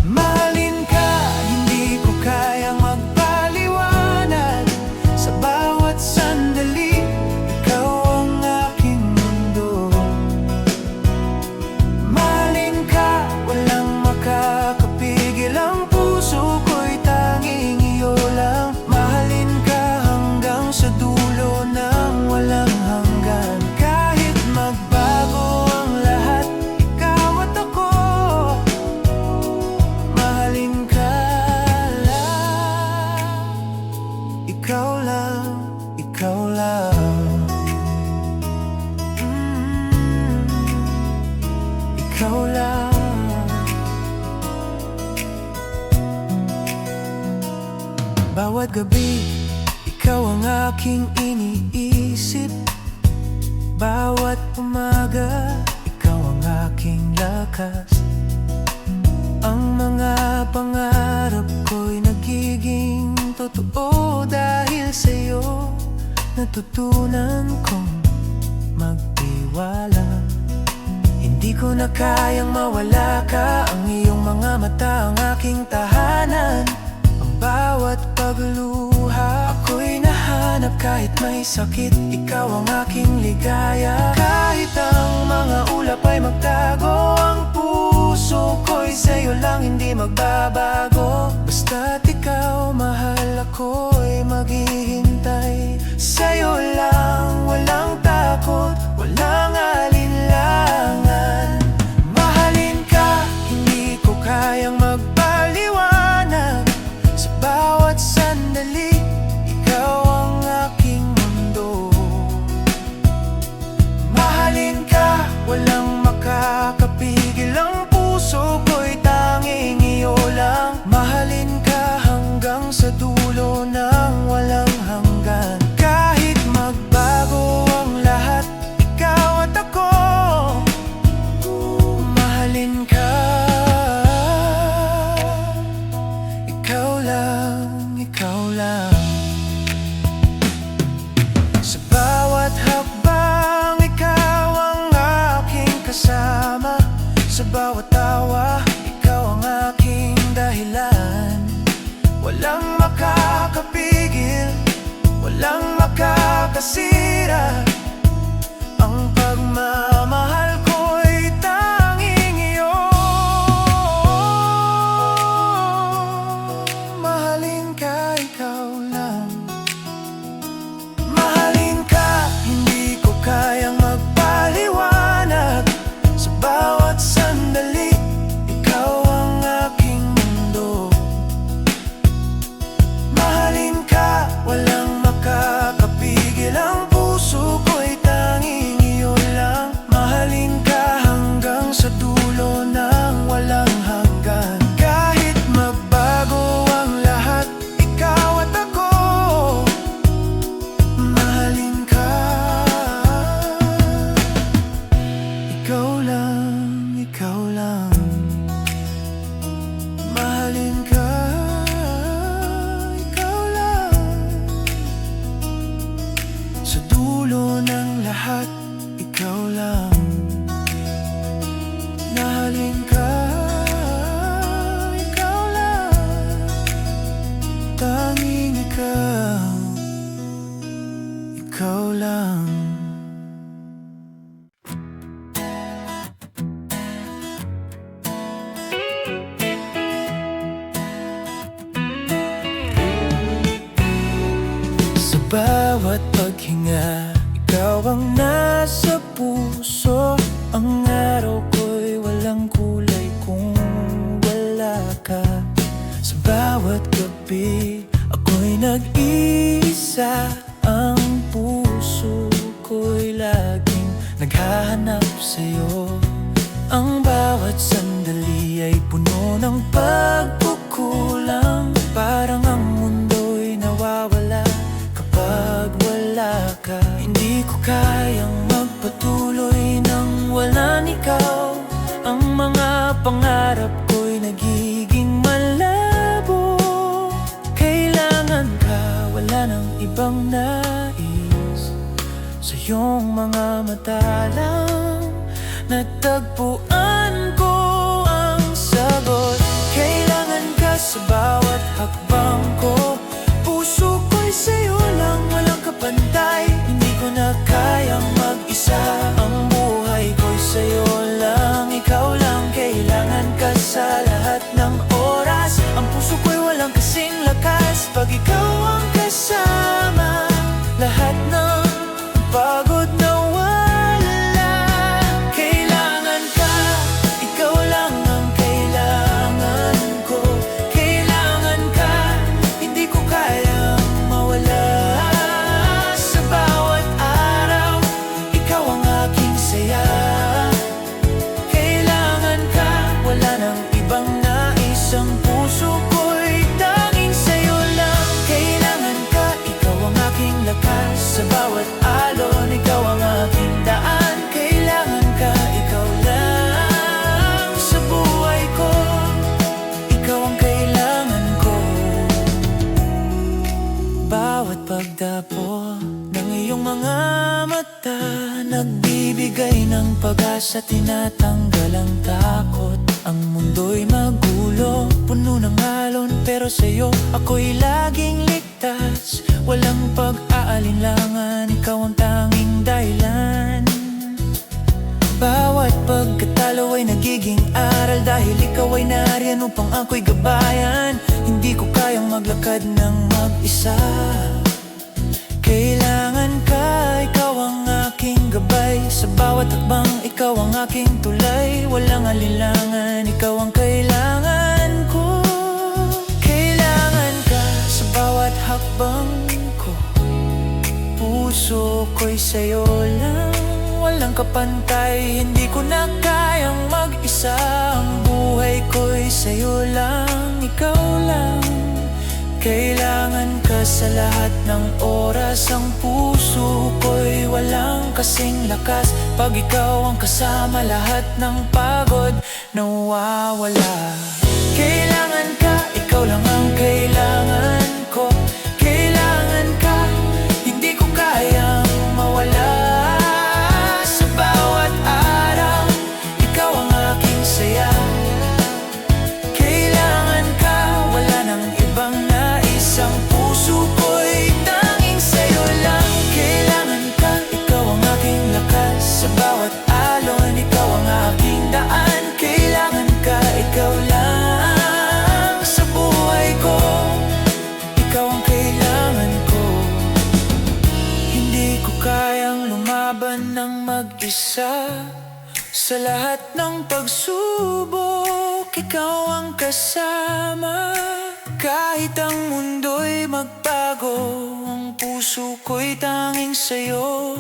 Mahalin ka, hindi ko kayang magpaliwanag. Sa bawat sandali, ikaw ang aking mundo. Mahalin ka, walang makakapigil. Ang puso ko'y tanging iyo lang. Mahalin ka, Bawat gabi, ikaw ang aking iniisip. Bawat umaga, ikaw ang aking lakas. Ang mga pangarap ko'y nagiging totoo dahil sa'yo. Natutunan kong magtiwala. Hindi ko na kayang mawala ka. Ang iyong mga mata ang aking tahanan. Ang bawat pagluha, ako'y nahanap kahit may sakit. Ikaw ang aking ligaya. Kahit ang mga ulap ay magtago, ang puso ko'y sa'yo lang hindi magbabago. Basta't ikaw mahal, ako'y maghihintay sa'yo lang. Walang takot, walang alinlangan. Mahalin ka, hindi ko kayang magpaliwanag. Sa bawat sandali, ikaw ang aking mundo. Mahalin ka, walang makakapigil. Ang puso ko'y tanging iyo lang. Mahalin ka hanggang sa dulo ng walang hanggan. Kahit magbago ang lahat, ikaw at ako. Mahalin ka. Ikaw lang, ikaw lang. Sa bawat hakbang, ikaw ang aking kasama. Sa bawat tawa, ikaw ang aking dahilan. Walang makakapigil, walang makakasira. Ang pagmamahal ko'y tanging iyo. Mahalin ka, ikaw lang. Mahalin ka, hindi ko kayang magpaliwanag. Sa bawat sandali, ikaw ang aking mundo. Mahalin ka, walang makakapigil. Ang puso ko'y tanging iyo lang. Mahalin ka hanggang sa dulo ng walang hanggan. Kahit magbago ang lahat, ikaw at ako. Mahalin ka. Ikaw lang, ikaw lang. Mahalin ka. Ikaw lang. Sa dulo ng lahat, ikaw lang. Mahalin ka. Ikaw lang. Tanging ikaw. Ikaw lang. Sa bawat paghinga, ikaw ang nasa puso. Ang araw ko'y walang kulay kung wala ka. Sa bawat gabi, ako'y nag-iisa. Ang puso ko'y laging naghahanap sa'yo. Ang bawat sandali ay puno ng pagkukulang. Parang ang mundo'y nawawala kapag wala ka. Hindi ko kayang magpatuloy nang walang ikaw. Ang mga pangarap ko'y nagiging malabo. Kailangan ka, wala nang ibang nais. Sa iyong mga mata lang natagpuan ko ang sagot. Kailangan ka sa bawat hakbang ko. Puso ko'y sa'yo lang, walang kapantay. Hindi ko na kayang mag-isa. Ang buhay ko'y sa'yo lang, ikaw lang. Kailangan ka sa lahat ng oras. Ang puso ko'y walang kasing lakas pag ikaw ang kasama. Lahat ng pagod na wala. Kailangan ka, ikaw lang ang kailangan ko. Kailangan ka, kita po ng iyong mga mata, nagbibigay ng pag-asa, tinatanggal ang takot. Ang mundo'y magulo, puno ng alon, pero sa'yo ako'y laging ligtas. Walang pag-aalinlangan, ikaw ang tanging dahilan. Bawat pagkatalo ay nagiging aral, dahil ikaw ay nariyan upang ako'y gabayan. Hindi ko kayang maglakad ng mag-isa, kailangan ka, ikaw ang aking gabay. Sa bawat hakbang, ikaw ang aking tulay. Walang alinlangan, ikaw ang kailangan ko. Kailangan ka sa bawat hakbang ko, puso ko'y sa'yo lang. Walang kapantay, hindi ko na kayang mag-isa. Ang buhay ko'y sa'yo lang, ikaw lang. Kailangan ka sa lahat ng oras. Ang puso ko'y walang kasing lakas. Pag ikaw ang kasama, lahat ng pagod nawawala. Kailangan ka, ikaw lang ang kailangan ko. Kailangan ka, hindi ko kayang mawala. Sa bawat araw, ikaw ang aking saya. Kailangan ka, wala nang ibang nais. Ang puso ko'y tanging sa'yo lang. Kailangan ka, ikaw ang aking lakas. Sa bawat alon, ikaw ang aking daan. Kailangan ka, ikaw lang. Sa buhay ko, ikaw ang kailangan ko. Hindi ko kayang lumaban ng mag-isa. Sa lahat ng pagsubok, ikaw ang kasama. Kahit ang mundo'y magbago, ang puso ko'y tanging sa'yo